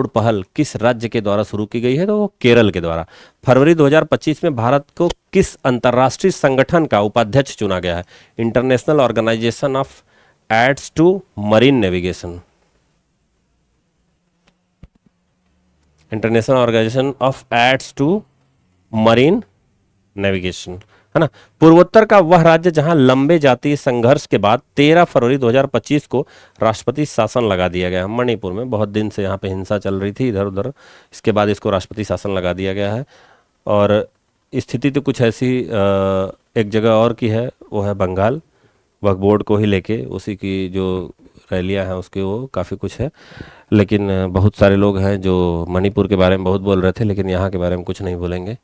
पहल किस राज्य के द्वारा शुरू की गई है? तो वो केरल के द्वारा। फरवरी 2025 में भारत को किस अंतर्राष्ट्रीय संगठन का उपाध्यक्ष चुना गया है? International organisation of aids to marine navigation. International organisation of aids to marine navigation, है ना। पूर्वोत्तर का वह राज्य जहां लंबे जातीय संघर्ष के बाद 13 फरवरी 2025 को राष्ट्रपति शासन लगा दिया गया। मणिपुर में बहुत दिन से यहाँ पे हिंसा चल रही थी इधर उधर, इसके बाद इसको राष्ट्रपति शासन लगा दिया गया है। और स्थिति तो कुछ ऐसी एक जगह और की है, वो है बंगाल। वक्फ बोर्ड को ही लेके उसी की जो रैलियाँ हैं उसके वो काफ़ी कुछ है, लेकिन बहुत सारे लोग हैं जो मणिपुर के बारे में बहुत बोल रहे थे, लेकिन यहाँ के बारे में कुछ नहीं बोलेंगे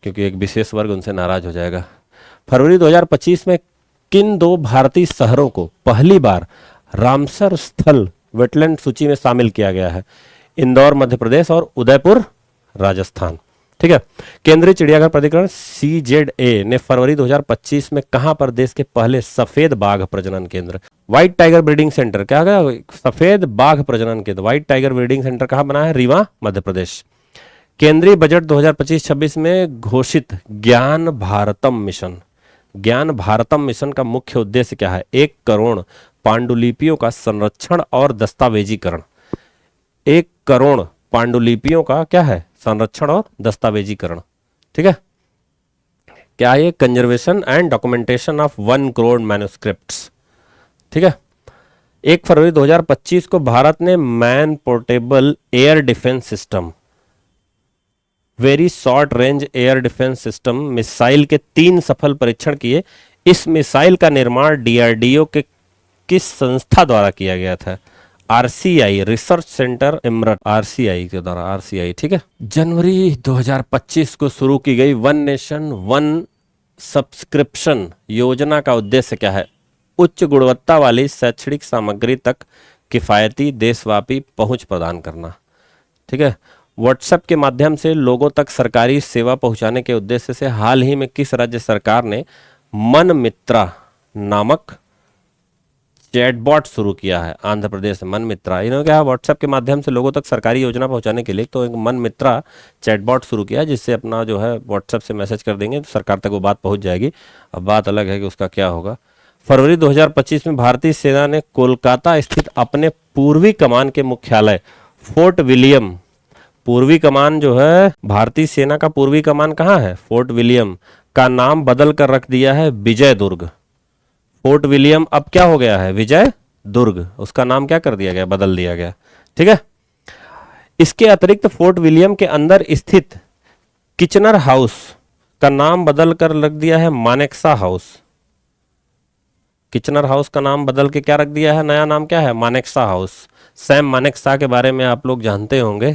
क्योंकि एक विशेष वर्ग उनसे नाराज हो जाएगा। फरवरी 2025 में किन दो भारतीय शहरों को पहली बार रामसर स्थल वेटलैंड सूची में शामिल किया गया है? इंदौर मध्य प्रदेश और उदयपुर राजस्थान। ठीक है। केंद्रीय चिड़ियाघर प्राधिकरण CZA ने फरवरी 2025 में कहां पर देश के पहले सफेद बाघ प्रजनन केंद्र व्हाइट टाइगर ब्रीडिंग सेंटर, क्या गया सफेद बाघ प्रजनन केंद्र व्हाइट टाइगर ब्रीडिंग सेंटर कहां बना है? रीवा मध्य प्रदेश। केंद्रीय बजट 2025-26 में घोषित ज्ञान भारतम मिशन का मुख्य उद्देश्य क्या है? 1 करोड़ पांडुलिपियों का संरक्षण और दस्तावेजीकरण। 1 करोड़ पांडुलिपियों का क्या है? संरक्षण और दस्तावेजीकरण। ठीक है। क्या है? Conservation and documentation of 1 crore manuscripts. ठीक है। 1 फरवरी 2025 को भारत ने man portable air defence system very short range air defence system missile के 3 सफल परीक्षण किए। इस मिसाइल का निर्माण DRDO के किस संस्था द्वारा किया गया था? RCI research centre Imrat, RCI के द्वारा, RCI। ठीक है। जनवरी 2025 को शुरू की गई वन नेशन वन सब्सक्रिप्शन योजना का उद्देश्य क्या है? उच्च गुणवत्ता वाली शैक्षणिक सामग्री तक किफायती देशव्यापी पहुंच प्रदान करना। ठीक है। व्हाट्सएप के माध्यम से लोगों तक सरकारी सेवा पहुंचाने के उद्देश्य से हाल ही में किस राज्य सरकार ने मन मित्रा नामक चैटबॉट शुरू किया है? आंध्र प्रदेश में मन मित्रा। इन्होंने क्या व्हाट्सएप के माध्यम से लोगों तक सरकारी योजना पहुंचाने के लिए तो एक मन मित्रा चैटबॉट शुरू किया, जिससे अपना जो है व्हाट्सएप से मैसेज कर देंगे तो सरकार तक वो बात पहुंच जाएगी। अब बात अलग है कि उसका क्या होगा। फरवरी 2025 में भारतीय सेना ने कोलकाता स्थित अपने पूर्वी कमान के मुख्यालय फोर्ट विलियम, पूर्वी कमान जो है भारतीय सेना का पूर्वी कमान कहाँ है? फोर्ट विलियम का नाम बदल कर रख दिया है विजय दुर्ग। फोर्ट विलियम अब क्या हो गया है? विजय दुर्ग। उसका नाम क्या कर दिया गया? बदल दिया गया। ठीक है। इसके अतिरिक्त फोर्ट विलियम के अंदर स्थित किचनर हाउस का नाम बदल कर रख दिया है मानेकशॉ हाउस। किचनर हाउस का नाम बदल के क्या रख दिया है? नया नाम क्या है? मानेकशॉ हाउस। सैम मानेकशॉ के बारे में आप लोग जानते होंगे,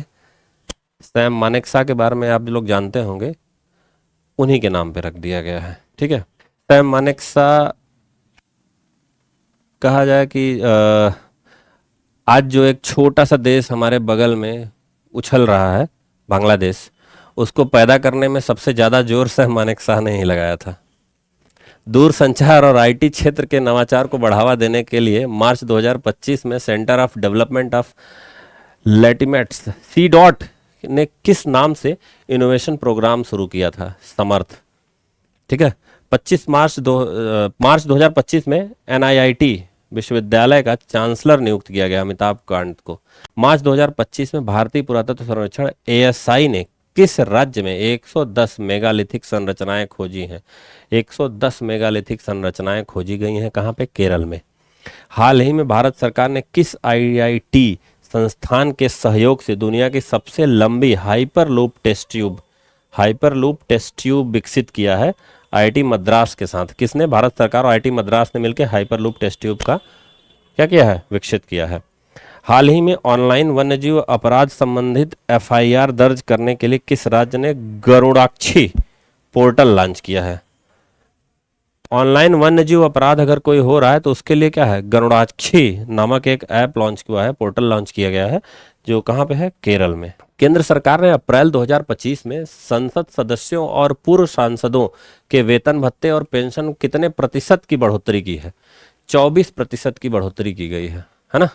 सैम मानेकशॉ के बारे में आप लोग जानते होंगे, उन्हीं के नाम पे रख दिया गया है। ठीक है। सैम मानेकशॉ कहा जाए कि आज जो एक छोटा सा देश हमारे बगल में उछल रहा है बांग्लादेश, उसको पैदा करने में सबसे ज़्यादा जोर सैम मानेकशॉ ने ही लगाया था। दूरसंचार और IT क्षेत्र के नवाचार को बढ़ावा देने के लिए मार्च 2025 में centre of development of telematics CDOT ने किस नाम से इनोवेशन प्रोग्राम शुरू किया था? समर्थ। ठीक है। 25 मार्च 2025 में NIIT विश्वविद्यालय का चांसलर नियुक्त किया गया अमिताभ कांत को। मार्च 2025 में भारतीय पुरातत्व सर्वेक्षण ASI ने किस राज्य में 110 मेगालिथिक संरचनाएं खोजी हैं? 110 मेगालिथिक संरचनाएं खोजी गई हैं। कहाँ पे? केरल में। हाल ही में भारत सरकार ने किस IIT संस्थान के सहयोग से दुनिया की सबसे लंबी हाइपरलूप टेस्ट ट्यूब विकसित किया है? IIT मद्रास के साथ। किसने? भारत सरकार और IIT मद्रास ने मिलकर हाइपरलूप टेस्ट ट्यूब का क्या किया है? विकसित किया है। हाल ही में ऑनलाइन वन्यजीव अपराध संबंधित FIR दर्ज करने के लिए किस राज्य ने गरुड़ाक्षी पोर्टल लॉन्च किया है? ऑनलाइन वन्यजीव अपराध अगर कोई हो रहा है तो उसके लिए क्या है? गरुड़ाक्षी नामक एक ऐप लॉन्च हुआ है, पोर्टल लॉन्च किया गया है, जो कहाँ पे है? केरल में। केंद्र सरकार ने अप्रैल 2025 में संसद सदस्यों और पूर्व सांसदों के वेतन भत्ते और पेंशन कितने प्रतिशत की बढ़ोतरी की है? 24% की बढ़ोतरी की गई है ना।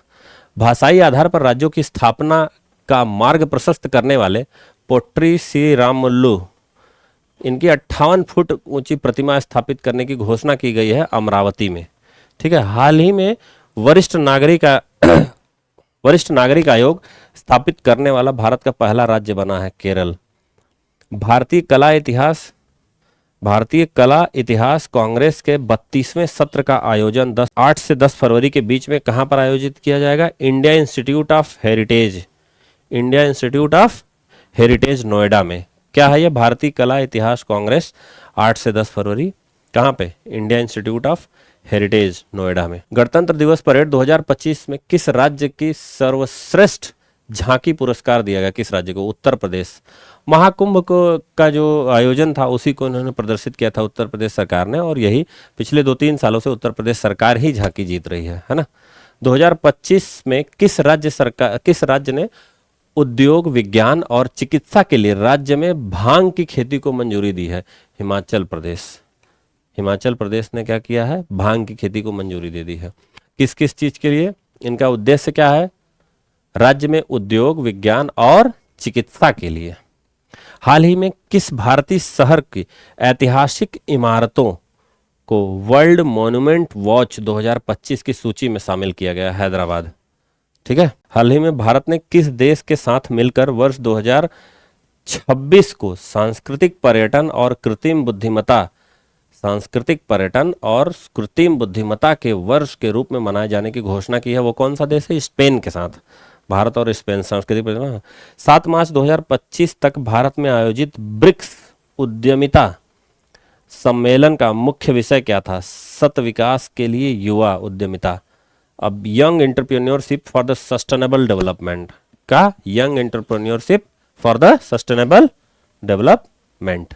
भाषाई आधार पर राज्यों की स्थापना का मार्ग प्रशस्त करने वाले पोट्री श्रीरामुलु, इनकी 58 फुट ऊंची प्रतिमा स्थापित करने की घोषणा की गई है अमरावती में। ठीक है। हाल ही में वरिष्ठ नागरिक आयोग स्थापित करने वाला भारत का पहला राज्य बना है केरल। भारतीय कला इतिहास कांग्रेस के 32वें सत्र का आयोजन 8 से 10 फरवरी के बीच में कहां पर आयोजित किया जाएगा? India institute of heritage Noida में। क्या है ये? भारतीय कला इतिहास कांग्रेस 8 से 10 फरवरी कहां पे? India institute of heritage Noida में। गणतंत्र दिवस परेड 2025 में किस राज्य की सर्वश्रेष्ठ झांकी पुरस्कार दिया गया? किस राज्य को? उत्तर प्रदेश। महाकुंभ का जो आयोजन था उसी को उन्होंने प्रदर्शित किया था उत्तर प्रदेश सरकार ने, और यही पिछले 2-3 सालों से उत्तर प्रदेश सरकार ही झांकी जीत रही है ना। 2025 में किस राज्य ने उद्योग, विज्ञान और चिकित्सा के लिए राज्य में भांग की खेती को मंजूरी दी है? हिमाचल प्रदेश ने क्या किया है? भांग की खेती को मंजूरी दे दी है। किस किस चीज के लिए? इनका उद्देश्य क्या है? राज्य में उद्योग, विज्ञान और चिकित्सा के लिए। हाल ही में किस भारतीय शहर की ऐतिहासिक इमारतों को वर्ल्ड मॉन्यूमेंट वॉच 2025 की सूची में शामिल किया गया? हैदराबाद। ठीक है। हाल ही में भारत ने किस देश के साथ मिलकर वर्ष 2026 को सांस्कृतिक पर्यटन और कृत्रिम बुद्धिमत्ता के वर्ष के रूप में मनाए जाने की घोषणा की है? वो कौन सा देश है? स्पेन के साथ। भारत और स्पेन सांस्कृतिक पर्यटन। 7 मार्च 2025 तक भारत में आयोजित ब्रिक्स उद्यमिता सम्मेलन का मुख्य विषय क्या था? सतत विकास के लिए युवा उद्यमिता। अब young entrepreneurship for the sustainable development का, young entrepreneurship for the sustainable development.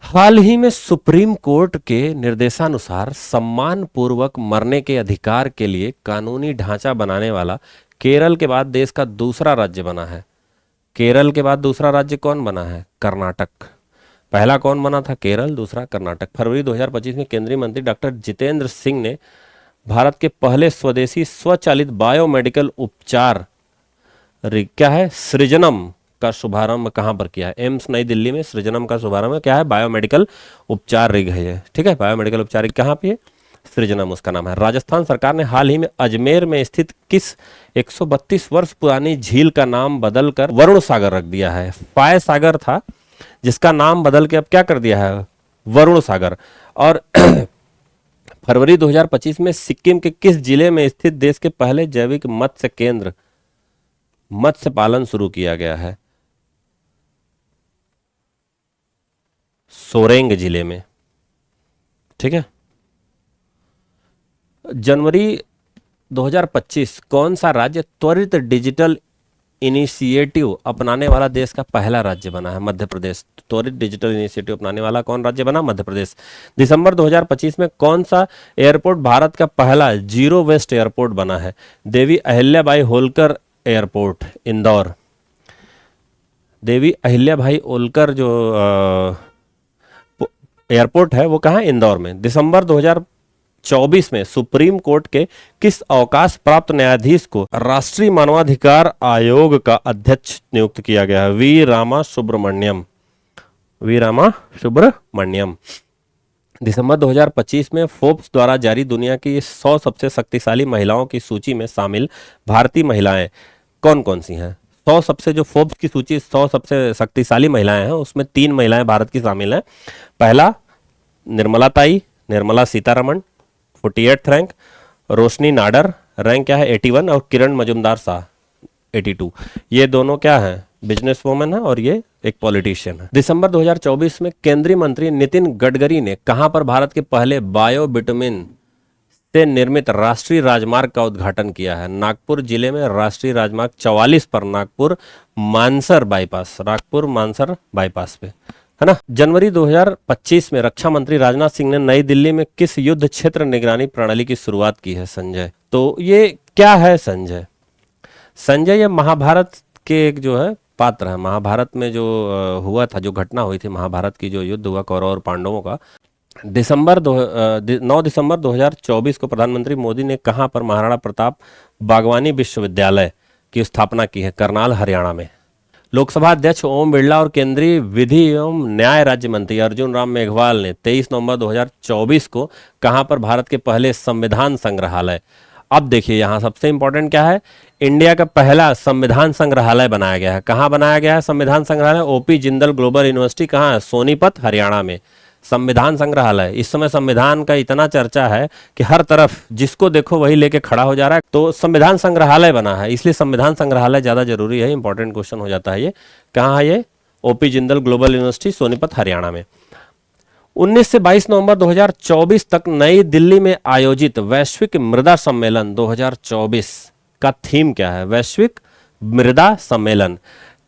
हाल ही में सुप्रीम कोर्ट के निर्देशानुसार सम्मान पूर्वक मरने के अधिकार के लिए कानूनी ढांचा बनाने वाला केरल के बाद देश का दूसरा राज्य बना है। केरल के बाद दूसरा राज्य कौन बना है? कर्नाटक। पहला कौन बना था? केरल, दूसरा कर्नाटक। फरवरी 2025 में केंद्रीय मंत्री डॉक्टर जितेंद्र सिंह ने भारत के पहले स्वदेशी स्वचालित बायोमेडिकल उपचार क्या है? सृजनम का शुभारंभ कहां पर किया है? एम्स नई दिल्ली में सृजनम का शुभारंभ क्या है? बायोमेडिकल उपचार रिग है ये। ठीक है। बायोमेडिकल उपचार रिग कहां पे है? सृजनम उसका नाम है। राजस्थान सरकार ने हाल ही में अजमेर में स्थित किस 132 वर्ष पुरानी झील का नाम बदलकर वरुण सागर रख दिया है? फाय सागर था जिसका नाम बदल के अब क्या कर दिया है? वरुण सागर। और फरवरी 2025 में सिक्किम के किस जिले में स्थित देश के पहले जैविक मत्स्य केंद्र मत्स्य पालन शुरू किया गया है? सोरेंग जिले में। ठीक है। जनवरी 2025 कौन सा राज्य त्वरित डिजिटल इनिशिएटिव अपनाने वाला देश का पहला राज्य बना है? मध्य प्रदेश। त्वरित डिजिटल इनिशिएटिव अपनाने वाला कौन राज्य बना? मध्य प्रदेश। दिसंबर 2025 में कौन सा एयरपोर्ट भारत का पहला जीरो वेस्ट एयरपोर्ट बना है? देवी अहिल्याबाई होलकर एयरपोर्ट, इंदौर। देवी अहिल्याबाई होलकर जो एयरपोर्ट है वो कहाँ? इंदौर में। दिसंबर 2024 में सुप्रीम कोर्ट के किस अवकाश प्राप्त न्यायाधीश को राष्ट्रीय मानवाधिकार आयोग का अध्यक्ष नियुक्त किया गया है? वी रामा सुब्रमण्यम। दिसंबर 2025 में फोर्ब्स द्वारा जारी दुनिया की 100 सबसे शक्तिशाली महिलाओं की सूची में शामिल भारतीय महिलाएं कौन कौन सी हैं? 100 सबसे जो फोर्ब्स की सूची 100 सबसे शक्तिशाली महिलाएं हैं उसमें 3 महिलाएं भारत की शामिल हैं। पहला निर्मला सीतारमण 48th रैंक, रोशनी नाडर रैंक क्या है? 81, और किरण मजुमदार शाह 82। ये दोनों क्या हैं? बिजनेस वुमन है और ये एक पॉलिटिशियन है। दिसंबर 2024 में केंद्रीय मंत्री नितिन गडकरी ने कहां पर भारत के पहले बायो बिटुमिन से निर्मित राष्ट्रीय राजमार्ग का उद्घाटन किया है? नागपुर जिले में राष्ट्रीय राजमार्ग 44 पर नागपुर मानसर बाईपास पे, है ना। जनवरी 2025 में रक्षा मंत्री राजनाथ सिंह ने नई दिल्ली में किस युद्ध क्षेत्र निगरानी प्रणाली की शुरुआत की है? संजय। तो ये क्या है संजय? ये महाभारत के एक जो है पात्र है। महाभारत में जो हुआ था, जो घटना हुई थी महाभारत की, जो युद्ध हुआ कौरव और पांडवों का, 9 दिसंबर 2024 को प्रधानमंत्री मोदी ने कहां पर महाराणा प्रताप बागवानी विश्वविद्यालय की स्थापना की है? करनाल, हरियाणा में। लोकसभा अध्यक्ष ओम बिरला और केंद्रीय विधि एवं न्याय राज्य मंत्री अर्जुन राम मेघवाल ने 23 नवंबर 2024 को कहां पर भारत के पहले संविधान संग्रहालय, अब देखिए यहां सबसे इंपॉर्टेंट क्या है, इंडिया का पहला संविधान संग्रहालय बनाया गया है। कहां बनाया गया है संविधान संग्रहालय? ओपी जिंदल ग्लोबल यूनिवर्सिटी, कहां है? सोनीपत, हरियाणा में संविधान संग्रहालय। इस समय संविधान का इतना चर्चा है कि हर तरफ जिसको देखो वही लेके खड़ा हो जा रहा है, तो संविधान संग्रहालय बना है, इसलिए संविधान संग्रहालय ज्यादा जरूरी है। इंपॉर्टेंट क्वेश्चन हो जाता है ये। कहाँ है ये? OP Jindal global university, Sonipat, Haryana में। 19 से 22 नवंबर 2024 तक नई दिल्ली में आयोजित वैश्विक मृदा सम्मेलन 2024 का थीम क्या है? वैश्विक मृदा सम्मेलन,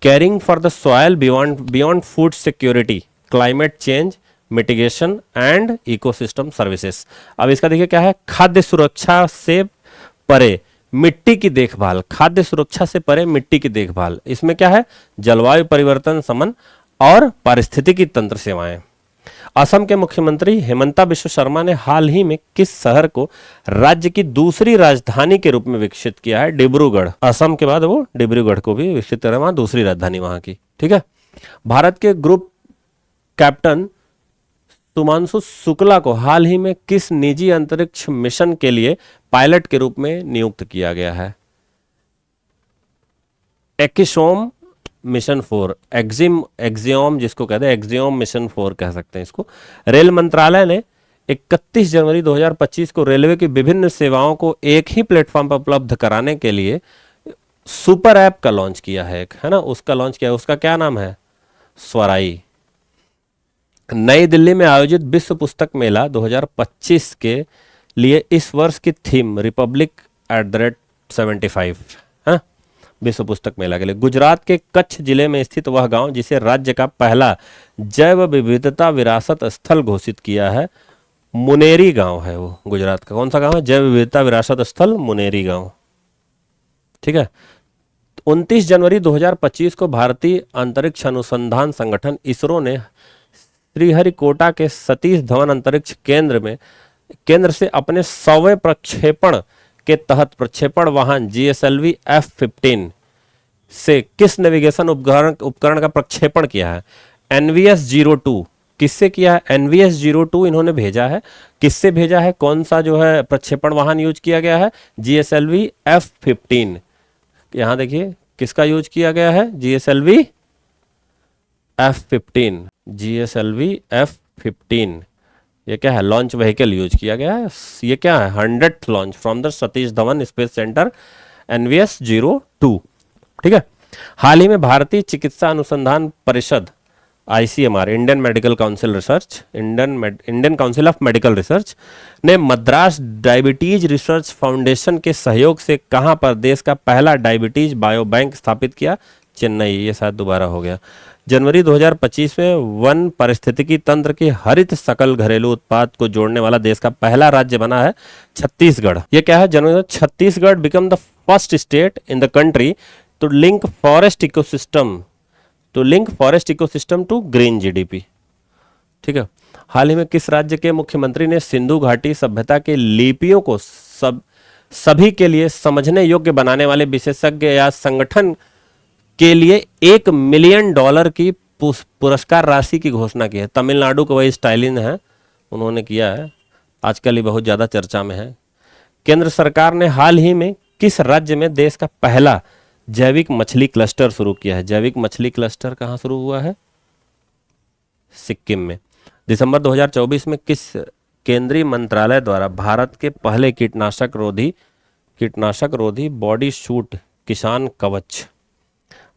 caring for the soil beyond food security, climate change mitigation and ecosystem services. अब इसका देखिए क्या है, खाद्य सुरक्षा से परे मिट्टी की देखभाल, खाद्य सुरक्षा से परे मिट्टी की देखभाल। इसमें क्या है? जलवायु परिवर्तन समन और पारिस्थितिकी तंत्र सेवाएं। असम के मुख्यमंत्री हेमंता बिश्व शर्मा ने हाल ही में किस शहर को राज्य की दूसरी राजधानी के रूप में विकसित किया है? डिब्रूगढ़। असम के बाद वो डिब्रूगढ़ को भी विकसित कर, वहां दूसरी राजधानी वहां की। ठीक है। भारत के ग्रुप कैप्टन सुमांशु शुक्ला को हाल ही में किस निजी अंतरिक्ष मिशन के लिए पायलट के रूप में नियुक्त किया गया है? एक्सोम मिशन 4, एक्सियोम जिसको कहते हैं, एक्सियोम मिशन 4 कह सकते हैं इसको। रेल मंत्रालय ने 31 जनवरी 2025 को रेलवे की विभिन्न सेवाओं को एक ही प्लेटफॉर्म पर उपलब्ध कराने के लिए सुपर ऐप का लॉन्च किया है, एक है ना, उसका लॉन्च किया है। उसका क्या नाम है? स्वराई। नई दिल्ली में आयोजित विश्व पुस्तक मेला 2025 के लिए इस वर्ष की थीम Republic@75 है, विश्व पुस्तक मेला के लिए। गुजरात के कच्छ जिले में स्थित वह गांव जिसे राज्य का पहला जैव विविधता विरासत स्थल घोषित किया है, मुनेरी गांव है वो। गुजरात का कौन सा गांव है? जैव विविधता विरासत स्थल मुनेरी गांव। ठीक है। 29 जनवरी 2025 को भारतीय अंतरिक्ष अनुसंधान संगठन इसरो ने श्रीहरिकोटा के सतीश धवन अंतरिक्ष केंद्र से अपने 100वें प्रक्षेपण के तहत प्रक्षेपण वाहन GSLV F-15 से किस नेविगेशन उपकरण का प्रक्षेपण किया है? NVS-02। किससे किया है? NVS-02 इन्होंने भेजा है। किससे भेजा है? कौन सा जो है प्रक्षेपण वाहन यूज किया गया है? GSLV F-15। यहां देखिए किसका यूज किया गया है? GSLV F-15, GSLV F-15। ये क्या है? लॉन्च व्हीकल यूज किया गया है। ये क्या है? 100th launch from the Satish Dhawan space centre, NVS-02। ठीक है। हाल ही में भारतीय चिकित्सा अनुसंधान परिषद ICMR, Indian medical council research, Indian council of medical research ने मद्रास डायबिटीज रिसर्च फाउंडेशन के सहयोग से कहां पर देश का पहला डायबिटीज बायो बैंक स्थापित किया? चेन्नई। ये शायद दोबारा हो गया। जनवरी 2025 में वन पारिस्थितिकी तंत्र के हरित सकल घरेलू उत्पाद को जोड़ने वाला देश का पहला राज्य बना है छत्तीसगढ़। ये क्या है? January Chhattisgarh become the first state in the country to link forest ecosystem to green GDP। ठीक है। हाल ही में किस राज्य के मुख्यमंत्री ने सिंधु घाटी सभ्यता के लिपियों को सभी के लिए समझने योग्य बनाने वाले विशेषज्ञ या संगठन के लिए $1 मिलियन की पुरस्कार राशि की घोषणा की है? तमिलनाडु का वही स्टालिन है, उन्होंने किया है, आजकल ही बहुत ज्यादा चर्चा में है। केंद्र सरकार ने हाल ही में किस राज्य में देश का पहला जैविक मछली क्लस्टर शुरू किया है? जैविक मछली क्लस्टर कहां शुरू हुआ है? सिक्किम में। दिसंबर 2024 में किस केंद्रीय मंत्रालय द्वारा भारत के पहले कीटनाशक रोधी बॉडी सूट किसान कवच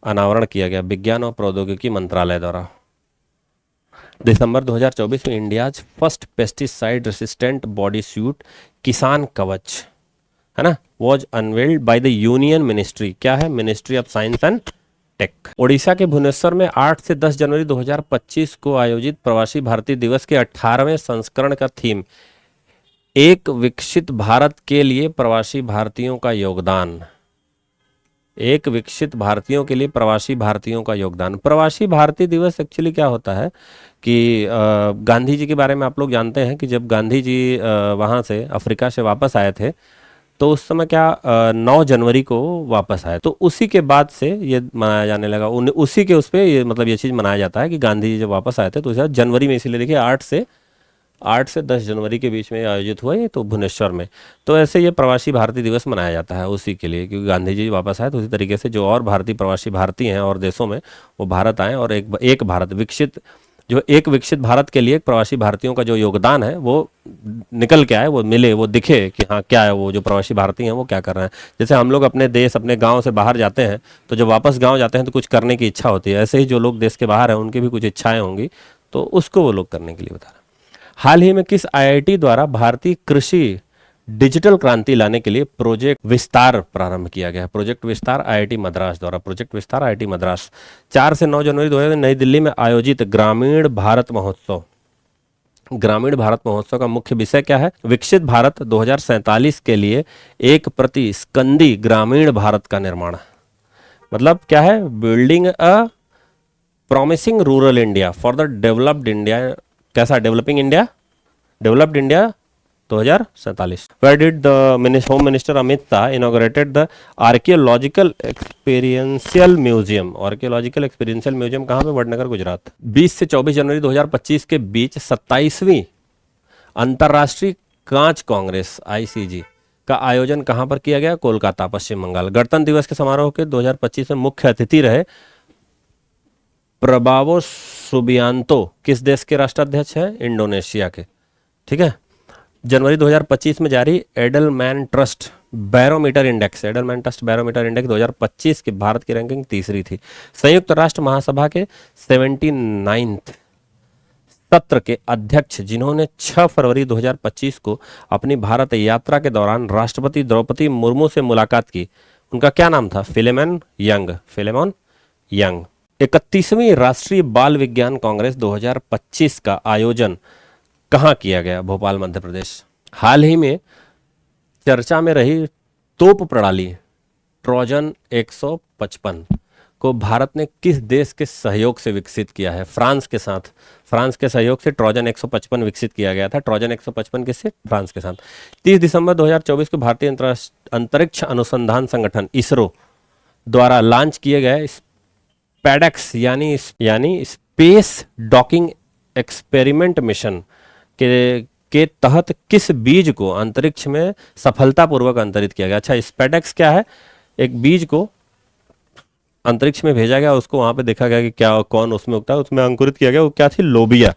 अनावरण किया गया? विज्ञान और प्रौद्योगिकी मंत्रालय द्वारा। दिसंबर 2024 में India's first pesticide resistant body suit Kisan Kavach, है ना, was unveiled by the union ministry. क्या है? Ministry of science and tech. Odisha के भुवनेश्वर में 8 से 10 जनवरी 2025 को आयोजित प्रवासी भारतीय दिवस के 18वें संस्करण का थीम एक विकसित भारत के लिए प्रवासी भारतीयों का योगदान। एक विकसित भारतीयों के लिए प्रवासी भारतीयों का योगदान। प्रवासी भारतीय दिवस एक्चुअली क्या होता है कि गांधी जी के बारे में आप लोग जानते हैं कि जब गांधी जी वहाँ से अफ्रीका से वापस आए थे, तो उस समय क्या 9 जनवरी को वापस आए, तो उसी के बाद से ये मनाया जाने लगा। उसी के उस पे ये मतलब ये चीज़ मनाया जाता है कि गांधी जी जब वापस आए थे, तो उसे जनवरी में, इसीलिए देखिए 8 से 10 जनवरी के बीच में आयोजित हुआ ये, तो भुवनेश्वर में। तो ऐसे ये प्रवासी भारतीय दिवस मनाया जाता है उसी के लिए, क्योंकि गांधी जी वापस आए, तो उसी तरीके से जो और भारतीय प्रवासी भारतीय हैं और देशों में, वो भारत आए और एक भारत विकसित, जो एक विकसित भारत के लिए प्रवासी भारतीयों का जो योगदान है वो निकल के आए, वो मिले, वो दिखे कि हाँ क्या है, वो जो प्रवासी भारतीय हैं वो क्या कर रहे हैं। जैसे हम लोग अपने देश, अपने गांव से बाहर जाते हैं, तो जब वापस गांव जाते हैं तो कुछ करने की इच्छा होती है, ऐसे ही जो लोग देश के बाहर हैं उनकी भी कुछ इच्छाएं होंगी, तो उसको वो लोग करने के लिए बता रहे हैं। हाल ही में किस आईआईटी द्वारा भारतीय कृषि डिजिटल क्रांति लाने के लिए प्रोजेक्ट विस्तार प्रारंभ किया गया? प्रोजेक्ट विस्तार आईआईटी मद्रास द्वारा। प्रोजेक्ट विस्तार आईआईटी मद्रास। 4 से 9 जनवरी 2000 नई दिल्ली में आयोजित ग्रामीण भारत महोत्सव। ग्रामीण भारत महोत्सव का मुख्य विषय क्या है? विकसित भारत 2047 के लिए एक प्रतिस्कंदी ग्रामीण भारत का निर्माण। मतलब क्या है? Building a promising rural India for the developed India. कैसा? Developing India, developed India 2047। Where did the Home Minister Amit Shah inaugurated the Archaeological Experiential Museum? Archaeological Experiential Museum कहाँ पे? वडनगर, गुजरात। 20 से 24 जनवरी 2025 के बीच 27वीं अंतर्राष्ट्रीय कांच कांग्रेस ICG का आयोजन कहाँ पर किया गया? कोलकाता, पश्चिम बंगाल। गणतंत्र दिवस के समारोह के 2025 में मुख्य अतिथि रहे प्रबावो सुबियांतो किस देश के राष्ट्राध्यक्ष हैं? इंडोनेशिया के। ठीक है। जनवरी 2025 में जारी Edelman trust barometer index, Edelman trust barometer index 2025 के भारत की रैंकिंग तीसरी थी। संयुक्त राष्ट्र महासभा के 79th सत्र के अध्यक्ष, जिन्होंने 6 फरवरी 2025 को अपनी भारत यात्रा के दौरान राष्ट्रपति द्रौपदी मुर्मू से मुलाकात की, उनका क्या नाम था? Philemon young. Philemon young. 31वीं राष्ट्रीय बाल विज्ञान कांग्रेस 2025 का आयोजन कहाँ किया गया? भोपाल, मध्य प्रदेश। हाल ही में चर्चा में रही तोप प्रणाली ट्रोजन 155 को भारत ने किस देश के सहयोग से विकसित किया है? फ्रांस के साथ। फ्रांस के सहयोग से ट्रोजन 155 विकसित किया गया था। ट्रोजन 155 किससे? फ्रांस के साथ। 30 दिसंबर 2024 को भारतीय अंतरिक्ष अनुसंधान संगठन इसरो द्वारा लॉन्च किए गए स्पैडेक्स यानी स्पेस डॉकिंग एक्सपेरिमेंट मिशन के तहत किस बीज को अंतरिक्ष में सफलतापूर्वक अंतरित किया गया? अच्छा, स्पैडेक्स क्या है? एक बीज को अंतरिक्ष में भेजा गया, उसको वहां पे देखा गया कि क्या, कौन उसमें उगता है, उसमें अंकुरित किया गया। वो क्या थी? लोबिया।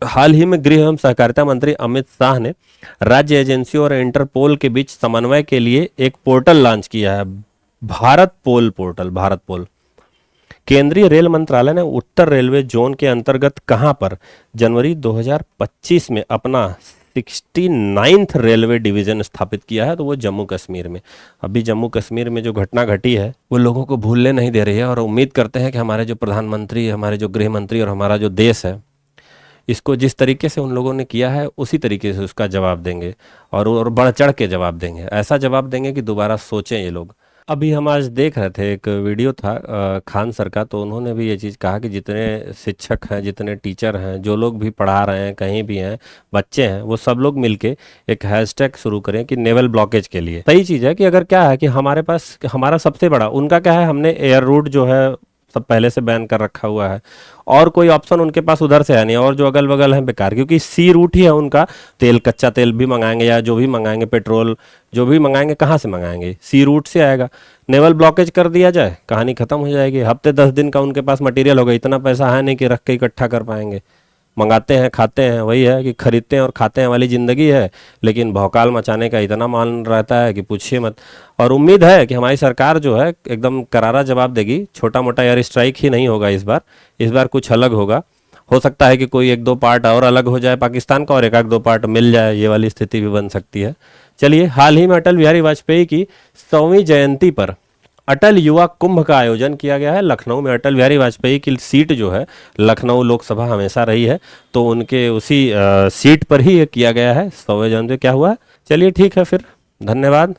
हाल ही में गृह एवं सहकारिता मंत्री अमित शाह ने राज्य एजेंसियों और इंटरपोल के बीच समन्वय के लिए एक पोर्टल लॉन्च किया है, भारत पोल पोर्टल। भारत पोल। केंद्रीय रेल मंत्रालय ने उत्तर रेलवे जोन के अंतर्गत कहां पर जनवरी 2025 में अपना 69th रेलवे डिवीजन स्थापित किया है? तो वो जम्मू कश्मीर में। अभी जम्मू कश्मीर में जो घटना घटी है वो लोगों को भूलने नहीं दे रही है, और उम्मीद करते हैं कि हमारे जो प्रधानमंत्री, हमारे जो गृह मंत्री और हमारा जो देश है, इसको जिस तरीके से उन लोगों ने किया है उसी तरीके से उसका जवाब देंगे, और बढ़ चढ़ के जवाब देंगे। ऐसा जवाब देंगे कि दोबारा सोचें ये लोग। अभी हम आज देख रहे थे, एक वीडियो था खान सर का, तो उन्होंने भी ये चीज़ कहा कि जितने शिक्षक हैं, जितने टीचर हैं, जो लोग भी पढ़ा रहे हैं, कहीं भी हैं, बच्चे हैं, वो सब लोग मिलके एक हैशटैग शुरू करें कि नेवल ब्लॉकेज के लिए। सही चीज़ है कि अगर क्या है कि हमारे पास, हमारा सबसे बड़ा, उनका क्या है, हमने एयर रूट जो है सब पहले से बैन कर रखा हुआ है, और कोई ऑप्शन उनके पास उधर से है नहीं, और जो अगल बगल है बेकार, क्योंकि सी रूट ही है उनका। तेल, कच्चा तेल भी मंगाएंगे या जो भी मंगाएंगे, पेट्रोल जो भी मंगाएंगे, कहाँ से मंगाएंगे? सी रूट से आएगा। नेवल ब्लॉकेज कर दिया जाए, कहानी खत्म हो जाएगी। हफ्ते 10 दिन का उनके पास मटेरियल होगा, इतना पैसा है नहीं कि रख के इकट्ठा कर पाएंगे। मंगाते हैं, खाते हैं, वही है कि खरीदते हैं और खाते हैं वाली ज़िंदगी है, लेकिन भौकाल मचाने का इतना मान रहता है कि पूछिए मत। और उम्मीद है कि हमारी सरकार जो है एकदम करारा जवाब देगी। छोटा मोटा एयर स्ट्राइक ही नहीं होगा इस बार कुछ अलग होगा। हो सकता है कि कोई 1-2 पार्ट और अलग हो जाए पाकिस्तान का, और 1-2 पार्ट मिल जाए, ये वाली स्थिति भी बन सकती है। चलिए, हाल ही में अटल बिहारी वाजपेयी की 100वीं जयंती पर अटल युवा कुंभ का आयोजन किया गया है लखनऊ में। अटल बिहारी वाजपेयी की सीट जो है, लखनऊ लोकसभा हमेशा रही है, तो उनके उसी सीट पर ही ये किया गया है। 100वें जयंती क्या हुआ? चलिए ठीक है, फिर धन्यवाद।